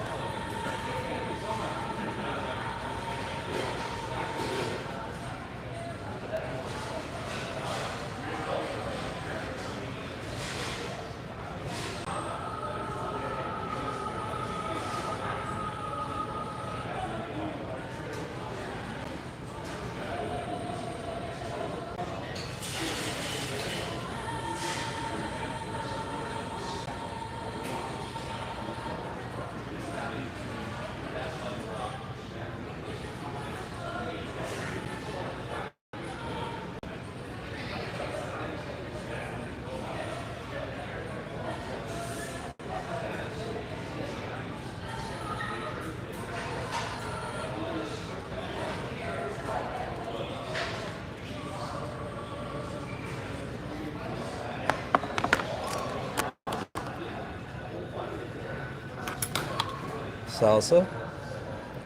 S1: salsa,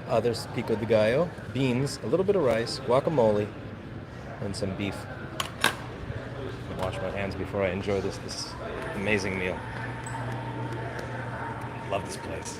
S1: others pico de gallo, beans, a little bit of rice, guacamole, and some beef. I'll wash my hands before I enjoy this amazing meal. Love this place.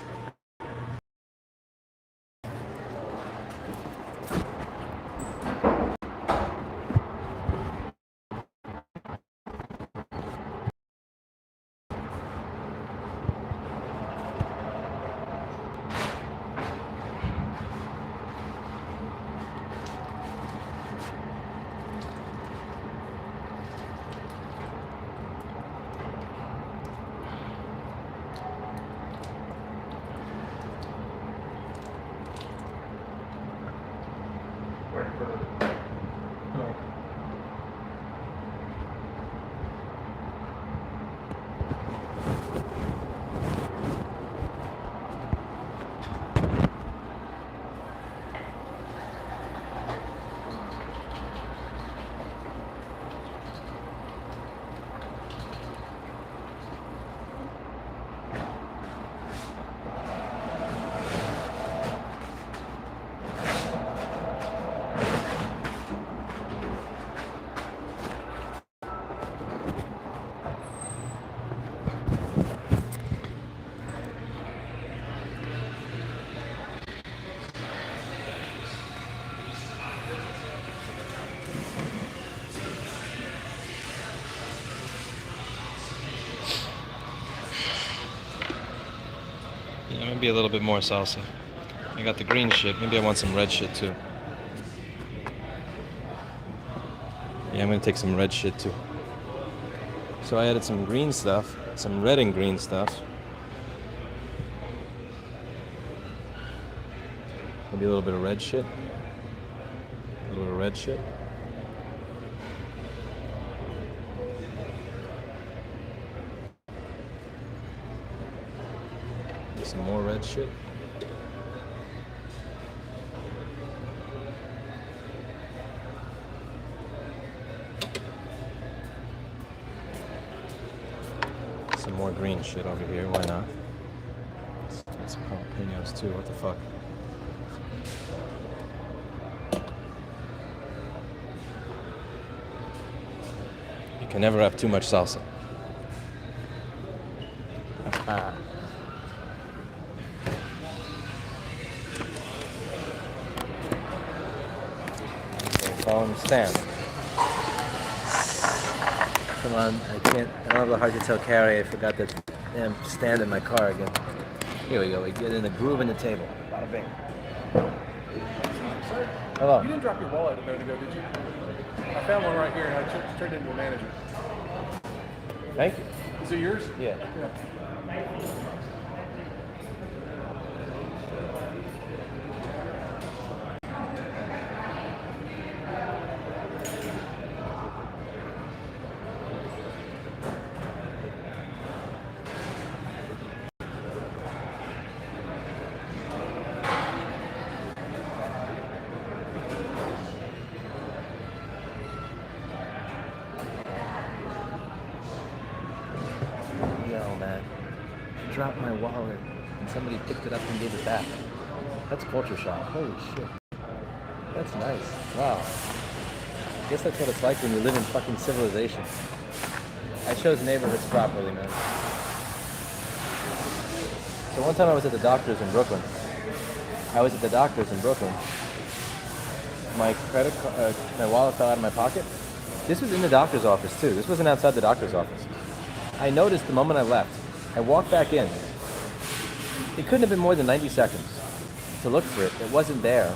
S1: Yeah, maybe a little bit more salsa. I got the green shit. Maybe I want some red shit too. Yeah, I'm gonna take some red shit too. So I added some green stuff, some red and green stuff. Maybe a little bit of red shit. A little bit of red shit. Some more red shit. Some more green shit over here, why not? Let's get some jalapenos too, what the fuck? You can never have too much salsa. Phone stand. Come on, I don't have the heart to tell Carrie I forgot the damn stand in my car again. Here we go, we get in the groove in the table. Bada bing. Hello.
S2: You didn't drop your wallet a minute ago, did you? I found one right here and I turned it into a manager.
S1: Thank you.
S2: Is it yours?
S1: Yeah. Dropped my wallet and somebody picked it up and gave it back. That's culture shock. Holy shit. That's nice. Wow. I guess that's what it's like when you live in fucking civilization. I chose neighborhoods properly, man. So one time I was at the doctor's in Brooklyn. My credit card, my wallet fell out of my pocket. This was in the doctor's office too. This wasn't outside the doctor's office. I noticed the moment I left. I walked back in. It couldn't have been more than 90 seconds to look for it. It wasn't there.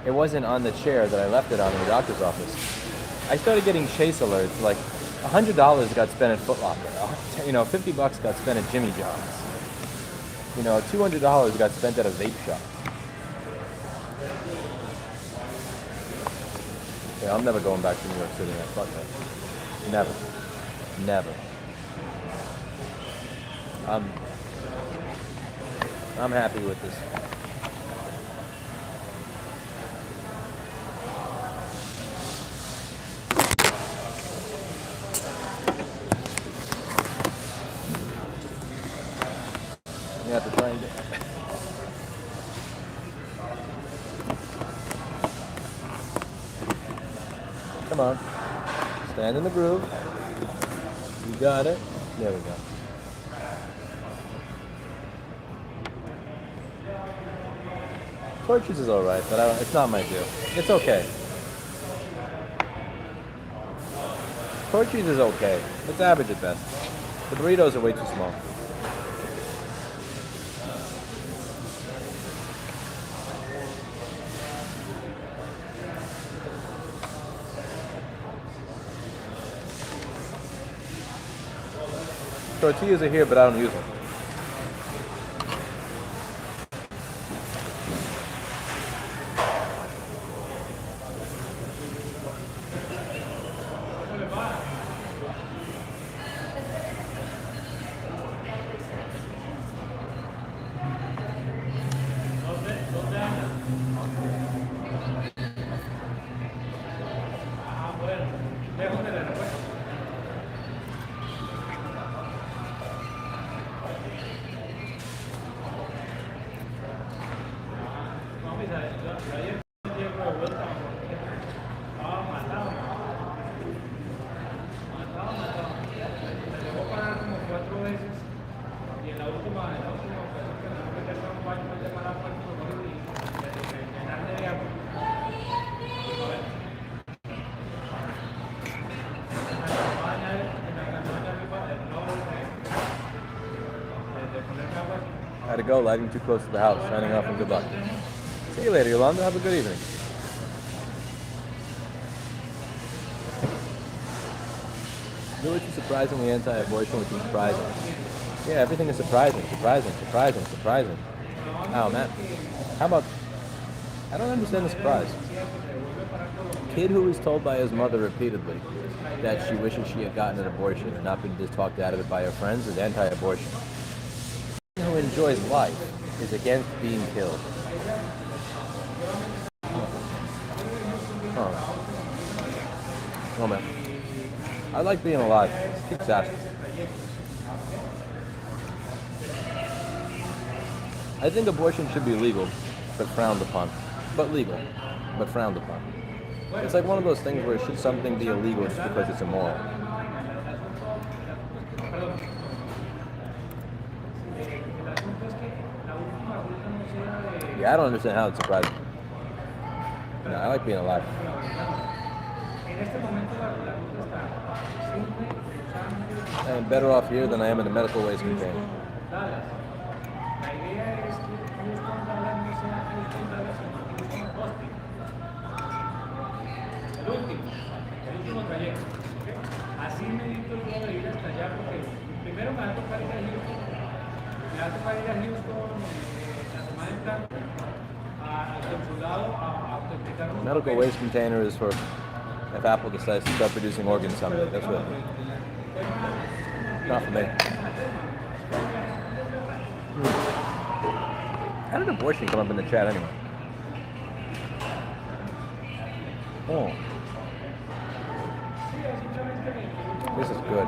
S1: It wasn't on the chair that I left it on in the doctor's office. I started getting chase alerts, like $100 got spent at Foot Locker. $50 got spent at Jimmy John's. $200 got spent at a vape shop. Yeah, I'm never going back to New York City, man. Fuck that. Never. Never. I'm happy with this. You have to try and get Come on. Stand in the groove. You got it. There we go. Torches is alright, but it's not my deal. It's okay. Torches is okay. It's average at best. The burritos are way too small. Tortillas are here, but I don't use them. Had to go, lighting too close to the house, signing off and good luck. See you later, Yolanda. Have a good evening. You're which is surprisingly anti-abortion, which is surprising. Yeah, everything is surprising. Oh, man. How about... I don't understand the surprise. Kid who was told by his mother repeatedly that she wishes she had gotten an abortion and not been just talked out of it by her friends is anti-abortion. Who enjoys life is against being killed. Oh man. I like being alive. Keep asking. I think abortion should be legal, but frowned upon. But legal, but frowned upon. It's like one of those things where should something be illegal just because it's immoral? Yeah, I don't understand how it's surprising. No, I like being alive. I am better off here than I am in a medical waste container. Medical waste container is for if Apple decides to start producing organs someday. That's what. Not for me. How did abortion come up in the chat anyway? Oh. This is good.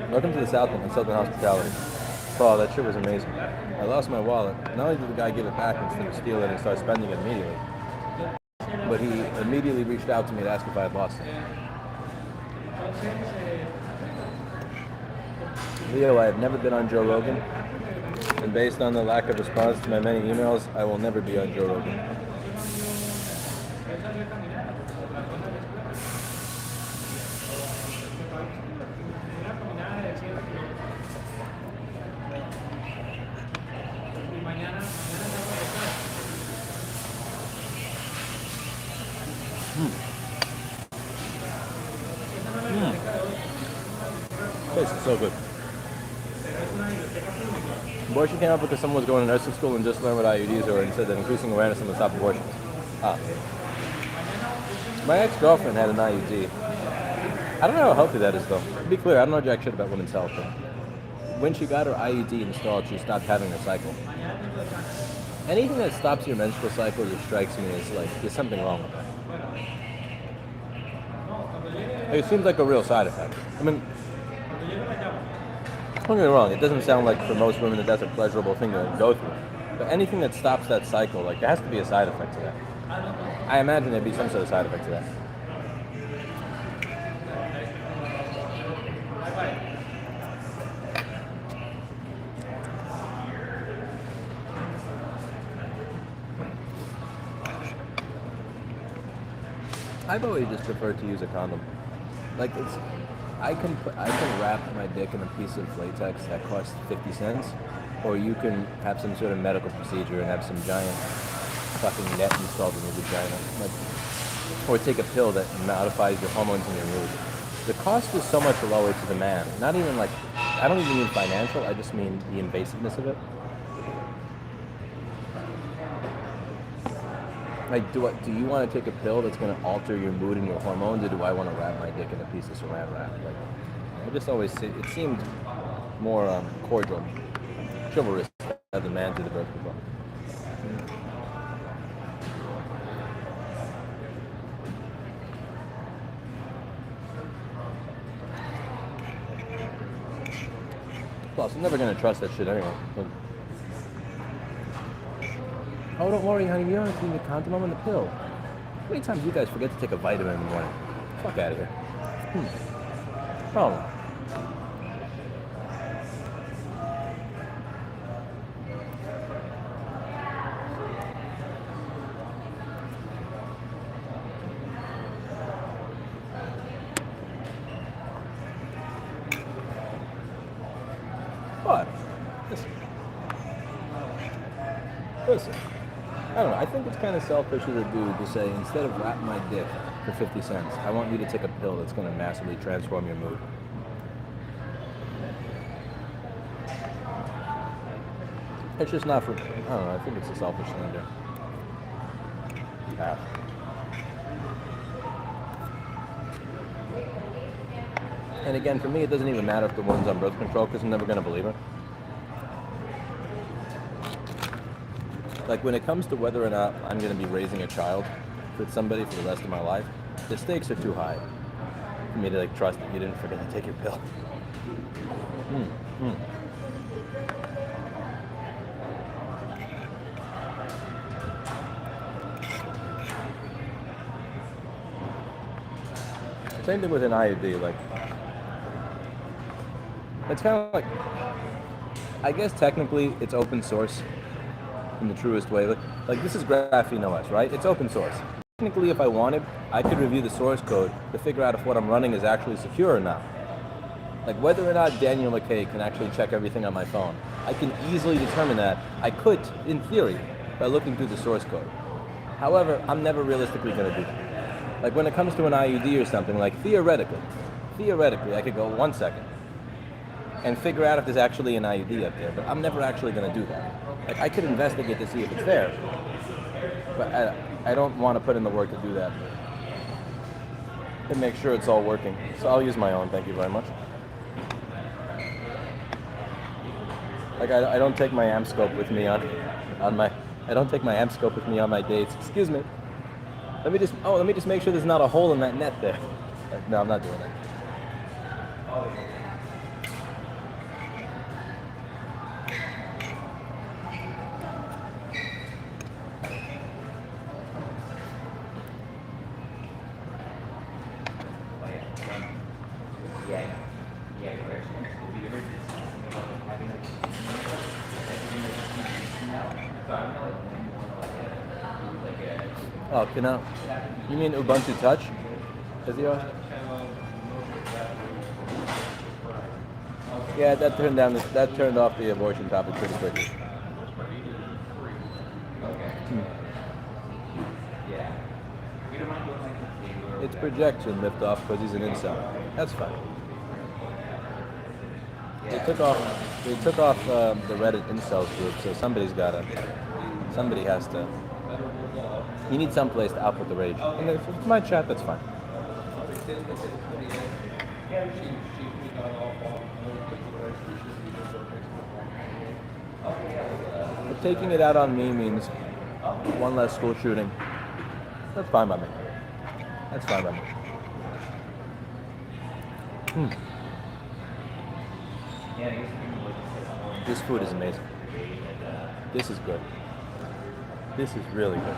S1: Welcome to the Southland and Southern Hospitality. Oh, that shit was amazing. I lost my wallet. Not only did the guy give it back instead of steal it and start spending it immediately, but he immediately reached out to me to ask if I had lost it. Leo, I have never been on Joe Rogan, and based on the lack of response to my many emails, I will never be on Joe Rogan. Tastes so good. Abortion came up because someone was going to nursing school and just learned what IUDs are and said that increasing awareness will stop abortions. Ah. My ex-girlfriend had an IUD. I don't know how healthy that is, though. To be clear, I don't know jack shit about women's health, but when she got her IUD installed, she stopped having her cycle. Anything that stops your menstrual cycle just strikes me as like there's something wrong with that. Like, it seems like a real side effect. I mean, don't get me wrong, it doesn't sound like for most women that that's a pleasurable thing to go through. But anything that stops that cycle, like there has to be a side effect to that. I imagine there'd be some sort of side effect to that. I've always just preferred to use a condom. Like I can wrap my dick in a piece of latex that costs 50 cents, or you can have some sort of medical procedure and have some giant fucking net installed in your vagina, or take a pill that modifies your hormones and your mood. The cost is so much lower to the man. Not even like, I don't even mean financial. I just mean the invasiveness of it. Like, do you want to take a pill that's going to alter your mood and your hormones, or do I want to wrap my dick in a piece of saran wrap? Like, I just always say, it seemed more cordial, chivalrous as a man to the birth control. Plus, I'm never going to trust that shit anyway. Oh, don't worry, honey. You don't have to need a condom. I'm on the pill. How many times do you guys forget to take a vitamin in the morning? Fuck out of here. Oh. What? Listen. I don't know, I think it's kind of selfish of the dude to say, instead of wrapping my dick for 50 cents, I want you to take a pill that's going to massively transform your mood. It's just not for, I don't know, I think it's a selfish thing to do. Yeah. And again, for me, it doesn't even matter if the woman's on birth control, because I'm never going to believe her. Like, when it comes to whether or not I'm going to be raising a child with somebody for the rest of my life, the stakes are too high for me to like trust that you didn't forget to take your pill. Same thing with an IUD. Like, it's kind of like, I guess technically it's open source in the truest way. Like this is GrapheneOS, right? It's open source. Technically, if I wanted, I could review the source code to figure out if what I'm running is actually secure or not. Like whether or not Daniel McKay can actually check everything on my phone. I can easily determine that. I could, in theory, by looking through the source code. However, I'm never realistically going to do that. Like when it comes to an IUD or something, like theoretically, I could go 1 second and figure out if there's actually an IUD up there, but I'm never actually going to do that. Like, I could investigate to see if it's there, but I don't want to put in the work to do that and make sure it's all working. So I'll use my own, thank you very much. Like, I don't take my amp scope with me on my dates. Excuse me. Let me just make sure there's not a hole in that net there. Like, no, I'm not doing that. Oh, you mean Ubuntu Touch? Is he on? Yeah, that turned off the abortion topic pretty quickly. It's projection lift off because he's an incel. That's fine.
S4: They took off the Reddit incels group, so somebody has to. You need some place to output the rage. And if it's my chat, that's fine. But taking it out on me means one less school shooting. That's fine by me. That's fine by me. This food is amazing. This is good. This is really good.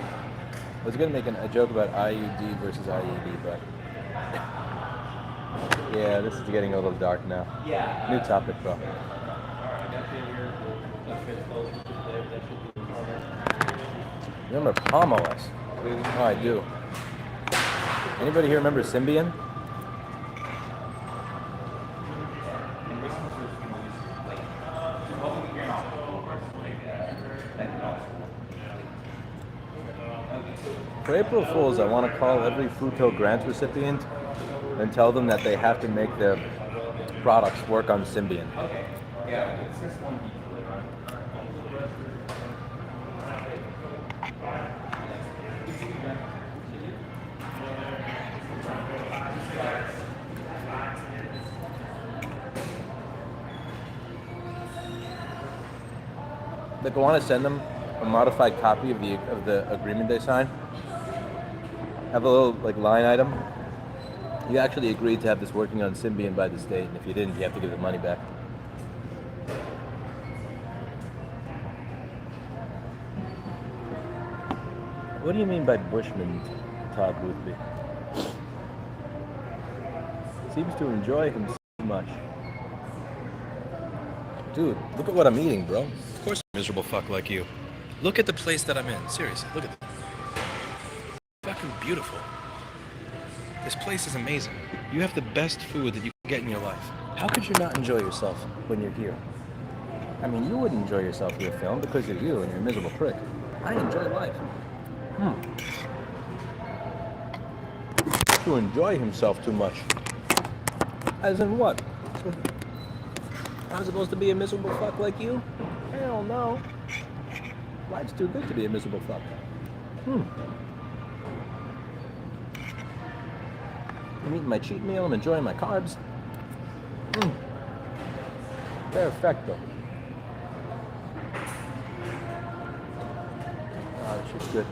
S4: I was gonna make a joke about IUD versus IED, but yeah, this is getting a little dark now. New topic, bro. Remember PalmOS? Oh, I do. Anybody here remember Symbian? For April Fools, I want to call every Fruto grant recipient and tell them that they have to make their products work on Symbian. Like, I want to send them a modified copy of the agreement they signed. Have a little line item. You actually agreed to have this working on Symbian by the state, and if you didn't, you have to give the money back. What do you mean by Bushman, Todd Boothby? Seems to enjoy himself too much. Dude, look at what I'm eating, bro. Of course I'm a miserable fuck like you. Look at the place that I'm in. Seriously, look at that. Fucking beautiful. This place is amazing. You have the best food that you can get in your life. How could you not enjoy yourself when you're here? I mean, you wouldn't enjoy yourself here, film, because you're you and you're a miserable prick. I enjoy life. To enjoy himself too much. As in what? I'm supposed to be a miserable fuck like you? Hell no. Life's too good to be a miserable fuck. I'm eating my cheat meal, I'm enjoying my carbs. Perfecto. Oh, this shit's good.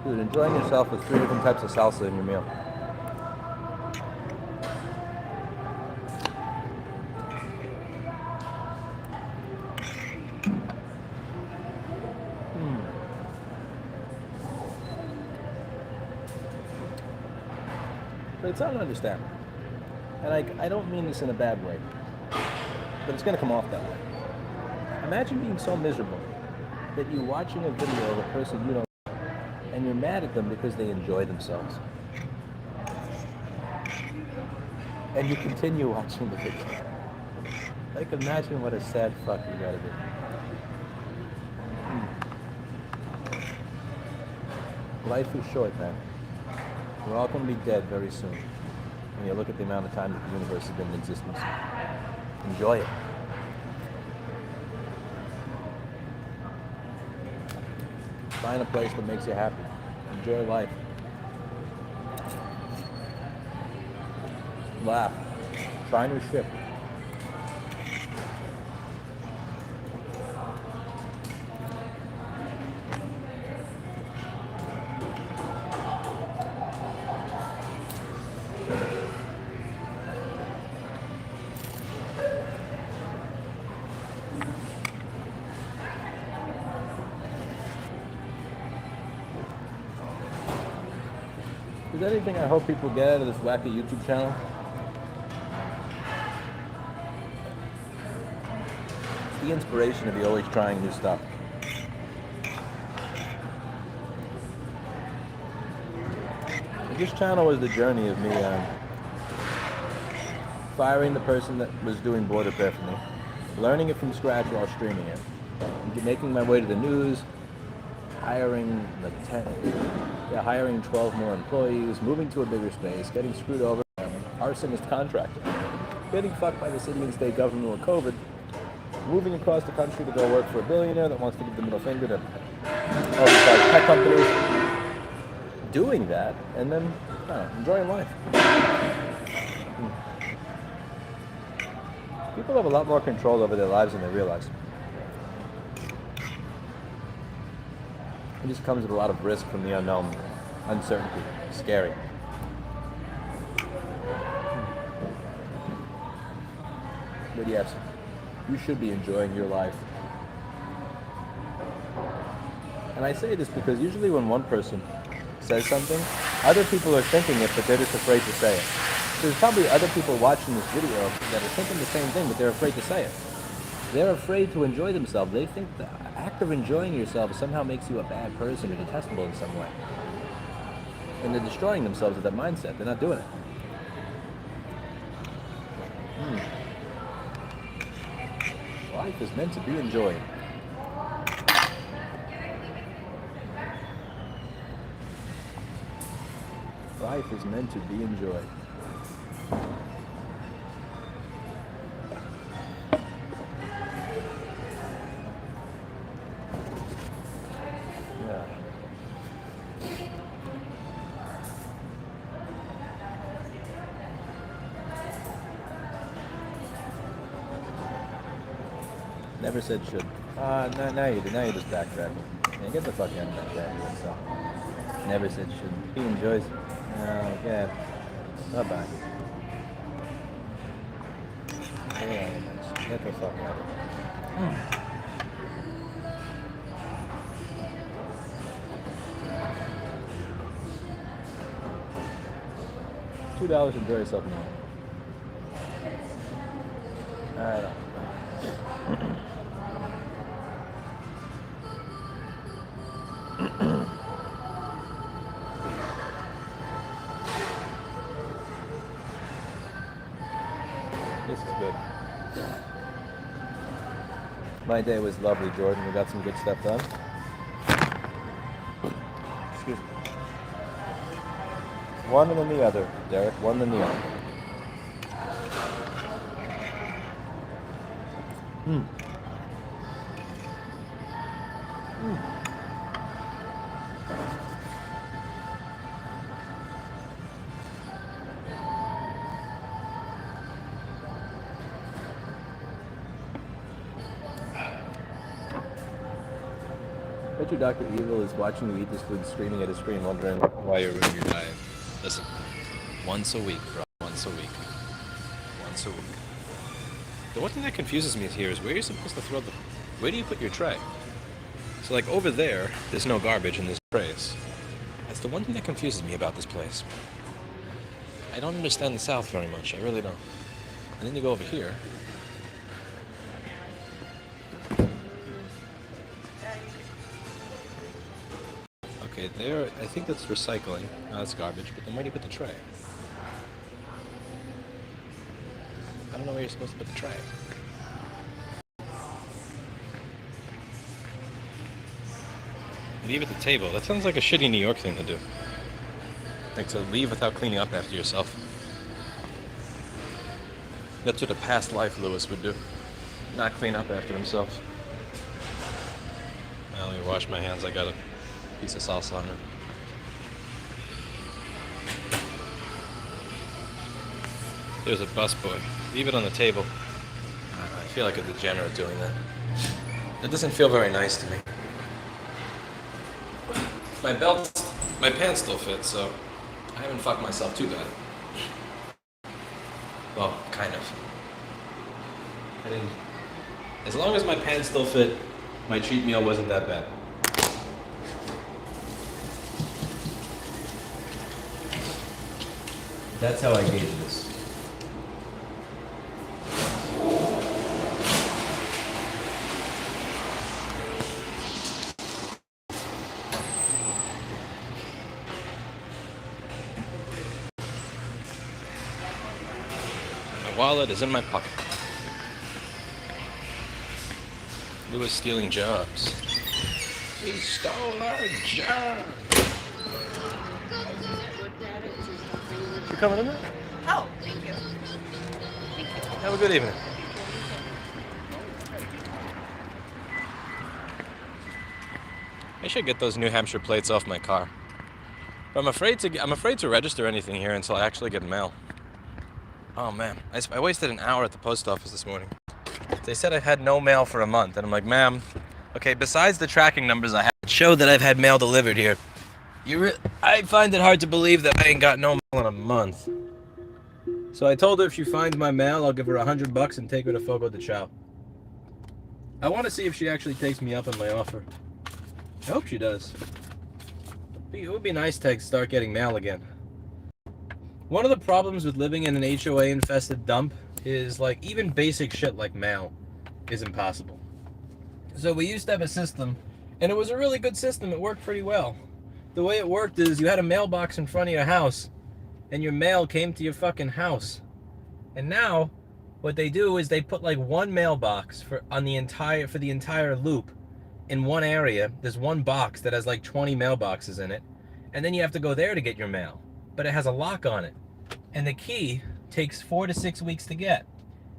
S4: Dude, enjoying yourself with 3 different types of salsa in your meal. But it's hard to understand. And I don't mean this in a bad way, but it's going to come off that way. Imagine being so miserable that you're watching a video of a person you don't know, and you're mad at them because they enjoy themselves. And you continue watching the video. Like, imagine what a sad fuck you gotta be. Life is short, man. We're all going to be dead very soon. When you look at the amount of time that the universe has been in existence. Enjoy it. Find a place that makes you happy. Enjoy life. Laugh. Try new shit. Is there anything I hope people get out of this wacky YouTube channel? It's the inspiration to be always trying new stuff. This channel was the journey of me firing the person that was doing board repair for me, learning it from scratch while streaming it,
S5: making my way to the news, hiring hiring 12 more employees, moving to a bigger space, getting screwed over, arsonist contractor, getting fucked by the city and state government with COVID, moving across the country to go work for a billionaire that wants to give the middle finger to all these tech companies, doing that, and then enjoying life. People have a lot more control over their lives than they realize. It just comes with a lot of risk from the unknown, uncertainty, scary. But yes, you should be enjoying your life. And I say this because usually when one person says something, other people are thinking it, but they're just afraid to say it. There's probably other people watching this video that are thinking the same thing, but they're afraid to say it. They're afraid to enjoy themselves. They think the act of enjoying yourself somehow makes you a bad person or detestable in some way. And they're destroying themselves with that mindset. They're not doing it. Life is meant to be enjoyed. Life is meant to be enjoyed. Never said should. Now you're just backtracking. Yeah, get the fuck out of that bad so. Never said should. He enjoys it. Oh, yeah. Bye-bye. Yeah, get the fuck out of it. $2, enjoy yourself now. I don't know. This is good. My day was lovely, Jordan. We got some good stuff done. Excuse me. One and then the other, Derek. One then the other. Bet you Dr. Evil is watching you eat this food, screaming at his screen, wondering why you're ruining your diet.
S4: Listen, once a week, bro. Once a week. Once a week. The one thing that confuses me here is where you're supposed to throw the... Where do you put your tray? So, like, over there's no garbage in this trays. That's the one thing that confuses me about this place. I don't understand the South very much. I really don't. And then you go over here. Okay, there, I think that's recycling. No, that's garbage. But then where do you put the tray? I don't know where you're supposed to put the tray. Leave at the table. That sounds like a shitty New York thing to do. Like to leave without cleaning up after yourself. That's what a past life Lewis would do. Not clean up after himself. Well, let me wash my hands. I got a piece of salsa on it. There's a busboy. Leave it on the table. I feel like a degenerate doing that. That doesn't feel very nice to me. My pants still fit, so I haven't fucked myself too bad. Well, kind of. I didn't. As long as my pants still fit, my cheat meal wasn't that bad.
S1: That's how I gauge this.
S4: My wallet is in my pocket. Lewis stealing jobs. He stole our job.
S1: You coming in there?
S6: Oh, thank you.
S1: Have a good evening.
S4: I should get those New Hampshire plates off my car. But I'm afraid to register anything here until I actually get mail. Oh man, I wasted an hour at the post office this morning. They said I had no mail for a month, and I'm like, ma'am, okay, besides the tracking numbers I have that show that I've had mail delivered here, I find it hard to believe that I ain't got no mail in a month. So I told her if she finds my mail, I'll give her $100 and take her to Fogo de Chao. I want to see if she actually takes me up on my offer. I hope she does. It would be nice to start getting mail again. One of the problems with living in an HOA-infested dump is, like, even basic shit like mail is impossible. So we used to have a system, and it was a really good system. It worked pretty well. The way it worked is you had a mailbox in front of your house, and your mail came to your fucking house. And now, what they do is they put like one mailbox for the entire loop in one area. There's one box that has like 20 mailboxes in it, and then you have to go there to get your mail. But it has a lock on it, and the key takes 4 to 6 weeks to get.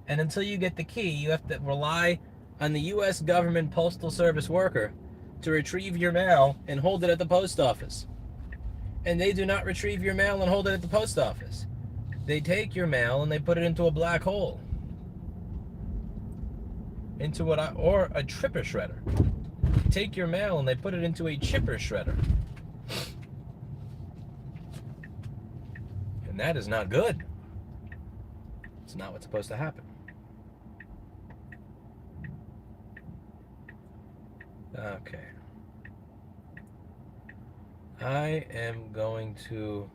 S4: And until you get the key, you have to rely on the U.S. government postal service worker to retrieve your mail and hold it at the post office. And they do not retrieve your mail and hold it at the post office. They take your mail and they put it into a black hole. Or a tripper shredder. They take your mail and they put it into a chipper shredder. And that is not good. It's not what's supposed to happen. Okay. I am going to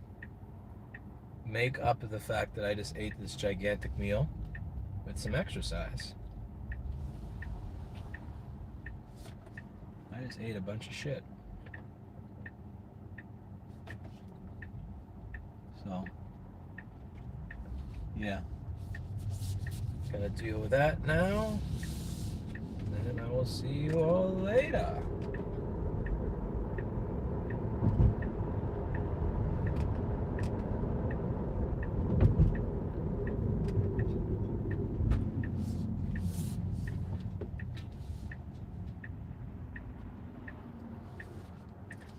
S4: make up the fact that I just ate this gigantic meal with some exercise. I just ate a bunch of shit. So, yeah. Gonna deal with that now. And I will see you all later.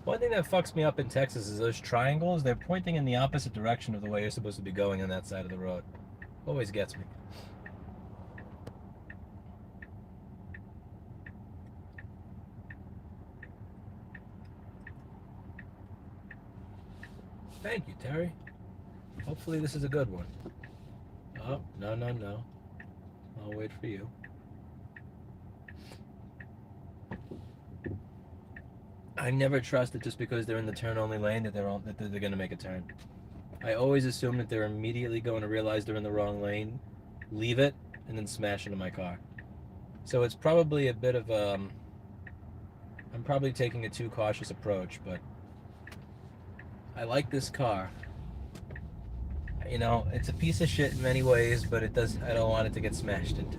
S4: One thing that fucks me up in Texas is those triangles. They're pointing in the opposite direction of the way you're supposed to be going on that side of the road. Always gets me. Thank you, Terry. Hopefully this is a good one. Oh, no, no, no. I'll wait for you. I never trust it just because they're in the turn-only lane that they're going to make a turn. I always assume that they're immediately going to realize they're in the wrong lane, leave it, and then smash into my car. So it's probably a bit of I'm probably taking a too cautious approach, but I like this car. You know, it's a piece of shit in many ways, but I don't want it to get smashed into.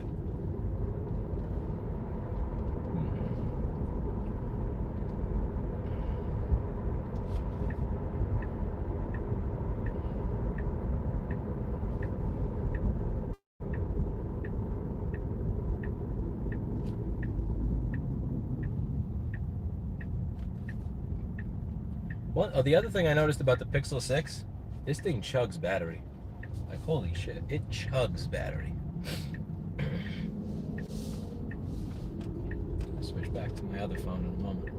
S4: The other thing I noticed about the Pixel 6, this thing chugs battery. Like, holy shit, it chugs battery. I'll switch back to my other phone in a moment.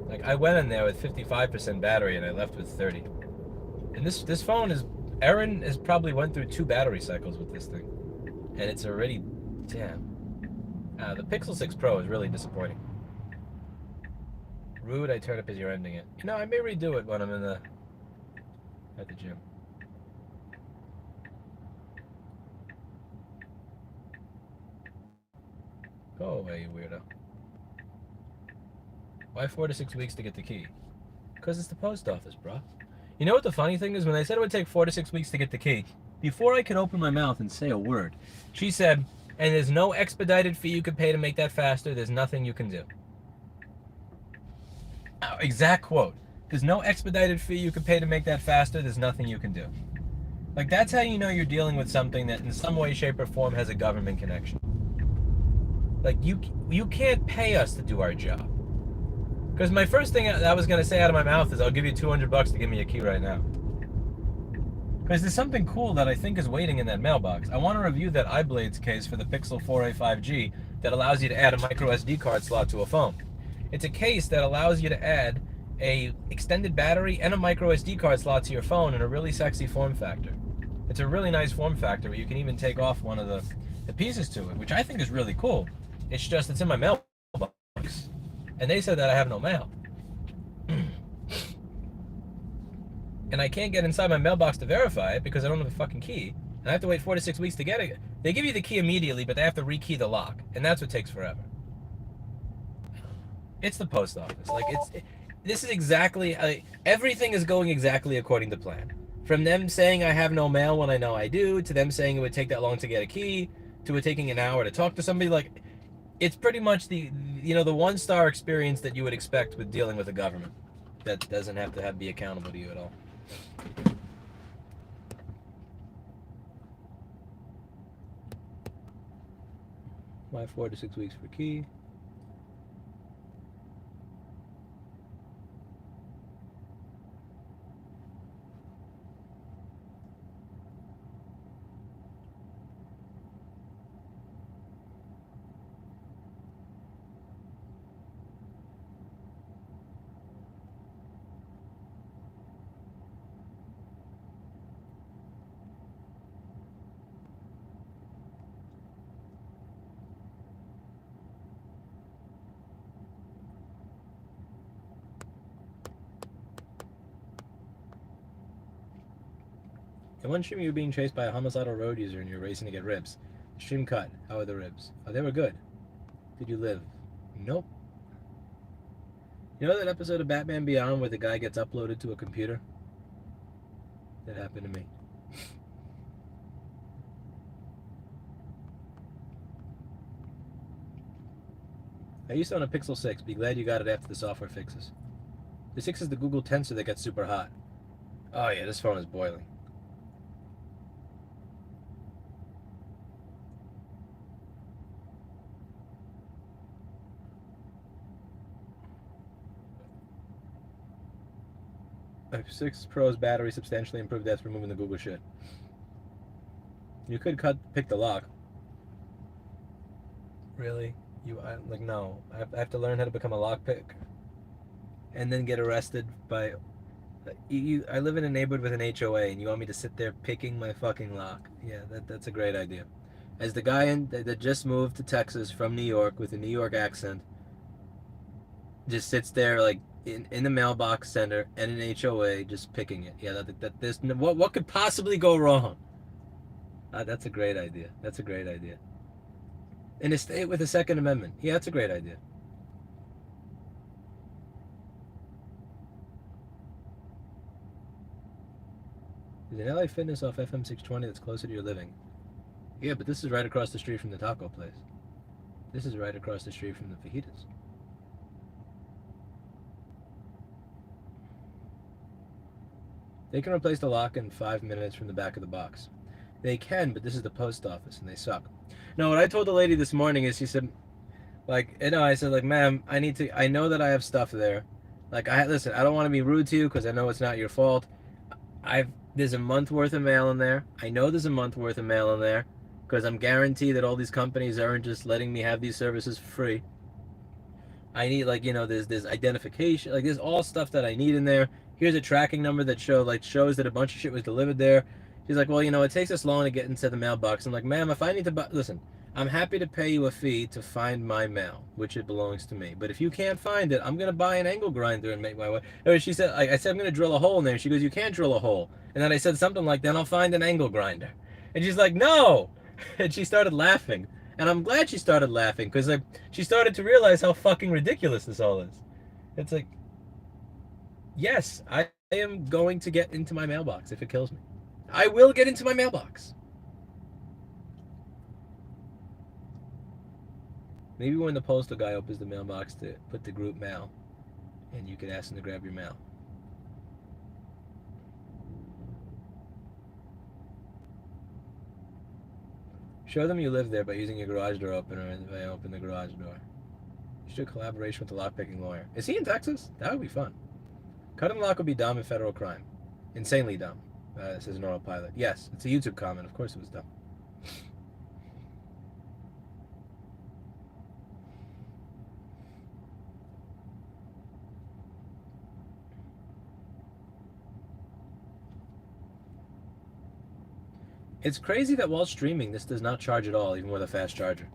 S4: Like, I went in there with 55% battery and I left with 30. And this phone Aaron has probably went through 2 battery cycles with this thing. And it's already, damn. The Pixel 6 Pro is really disappointing. Rude, I turn up as you're ending it. You know, I may redo it when I'm at the gym. Go away, you weirdo. Why 4 to 6 weeks to get the key? Because it's the post office, bro. You know what the funny thing is? When they said it would take 4 to 6 weeks to get the key,
S1: before I could open my mouth and say a word, she said, and there's no expedited fee you could pay to make that faster. There's nothing you can do. Exact quote. There's no expedited fee you could pay to make that faster. There's nothing you can do. Like, that's how you know you're dealing with something that in some way, shape, or form has a government connection. Like, you can't pay us to do our job. Because my first thing I was going to say out of my mouth is, I'll give you $200 to give me a key right now. Because there's something cool that I think is waiting in that mailbox. I want to review that iBlades case for the Pixel 4a 5G that allows you to add a micro SD card slot to a phone. It's a case that allows you to add a extended battery and a micro SD card slot to your phone in a really sexy form factor. It's a really nice form factor where you can even take off one of the pieces to it, which I think is really cool. It's just, it's in my mailbox. And they said that I have no mail. And I can't get inside my mailbox to verify it because I don't have a fucking key. And I have to wait 4 to 6 weeks to get it. They give you the key immediately, but they have to rekey the lock. And that's what takes forever. It's the post office. Like, this is exactly, everything is going exactly according to plan. From them saying I have no mail when I know I do, to them saying it would take that long to get a key, to it taking an hour to talk to somebody. Like, it's pretty much the one-star experience that you would expect with dealing with a government that doesn't have to be accountable to you at all. Why 4 to 6 weeks for key? In one stream, you were being chased by a homicidal road user and you were racing to get ribs. Stream cut. How are the ribs? Oh, they were good. Did you live? Nope. You know that episode of Batman Beyond where the guy gets uploaded to a computer? That happened to me. I used to own a Pixel 6. Be glad you got it after the software fixes. The 6 is the Google Tensor that gets super hot. Oh yeah, this phone is boiling. F6 Pro's battery substantially improved after removing the Google shit. You could pick the lock. Really? Like, no. I have to learn how to become a lockpick. And then get arrested by... I live in a neighborhood with an HOA and you want me to sit there picking my fucking lock. Yeah, that's a great idea. As the guy that just moved to Texas from New York with a New York accent just sits there like in the mailbox center and an HOA just picking it. Yeah, there's what could possibly go wrong? That's a great idea. That's a great idea. In a state with a Second Amendment. Yeah, that's a great idea. There's an LA Fitness off FM 620 that's closer to your living. Yeah, but this is right across the street from the taco place. This is right across the street from the fajitas. They can replace the lock in 5 minutes from the back of the box. They can, but this is the post office and they suck. No, what I told the lady this morning is, she said, like, I said, like, ma'am, I know that I have stuff there. Like, listen, I don't want to be rude to you because I know it's not your fault. There's a month worth of mail in there. I know there's a month worth of mail in there because I'm guaranteed that all these companies aren't just letting me have these services for free. I need, like, there's identification, like, there's all stuff that I need in there. Here's a tracking number that shows that a bunch of shit was delivered there. She's like, well, it takes us long to get into the mailbox. I'm like, ma'am, if I need to listen, I'm happy to pay you a fee to find my mail, which it belongs to me. But if you can't find it, I'm going to buy an angle grinder and make my way. Or she said, I said, I'm going to drill a hole in there. She goes, you can't drill a hole. And then I said something like, then I'll find an angle grinder. And she's like, no. And she started laughing. And I'm glad she started laughing because she started to realize how fucking ridiculous this all is. It's like, yes, I am going to get into my mailbox if it kills me. I will get into my mailbox. Maybe when the postal guy opens the mailbox to put the group mail, and you can ask him to grab your mail. Show them you live there by using your garage door opener and they open the garage door. You should collaboration with the lockpicking lawyer. Is he in Texas? That would be fun. Cut and lock would be dumb and federal crime. Insanely dumb. Says Neural Pilot. Yes, it's a YouTube comment. Of course it was dumb. It's crazy that while streaming, this does not charge at all, even with a fast charger.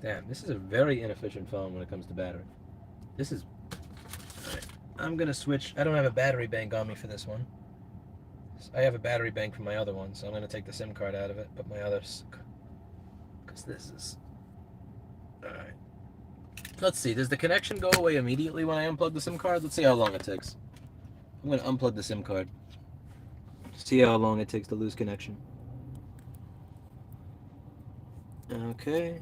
S1: Damn, this is a very inefficient phone when it comes to battery. This is... Alright, I'm gonna switch. I don't have a battery bank on me for this one. I have a battery bank from my other one, so I'm gonna take the SIM card out of it, but my others... Because this is... Alright. Let's see, does the connection go away immediately when I unplug the SIM card? Let's see how long it takes. I'm gonna unplug the SIM card. See how long it takes to lose connection. Okay.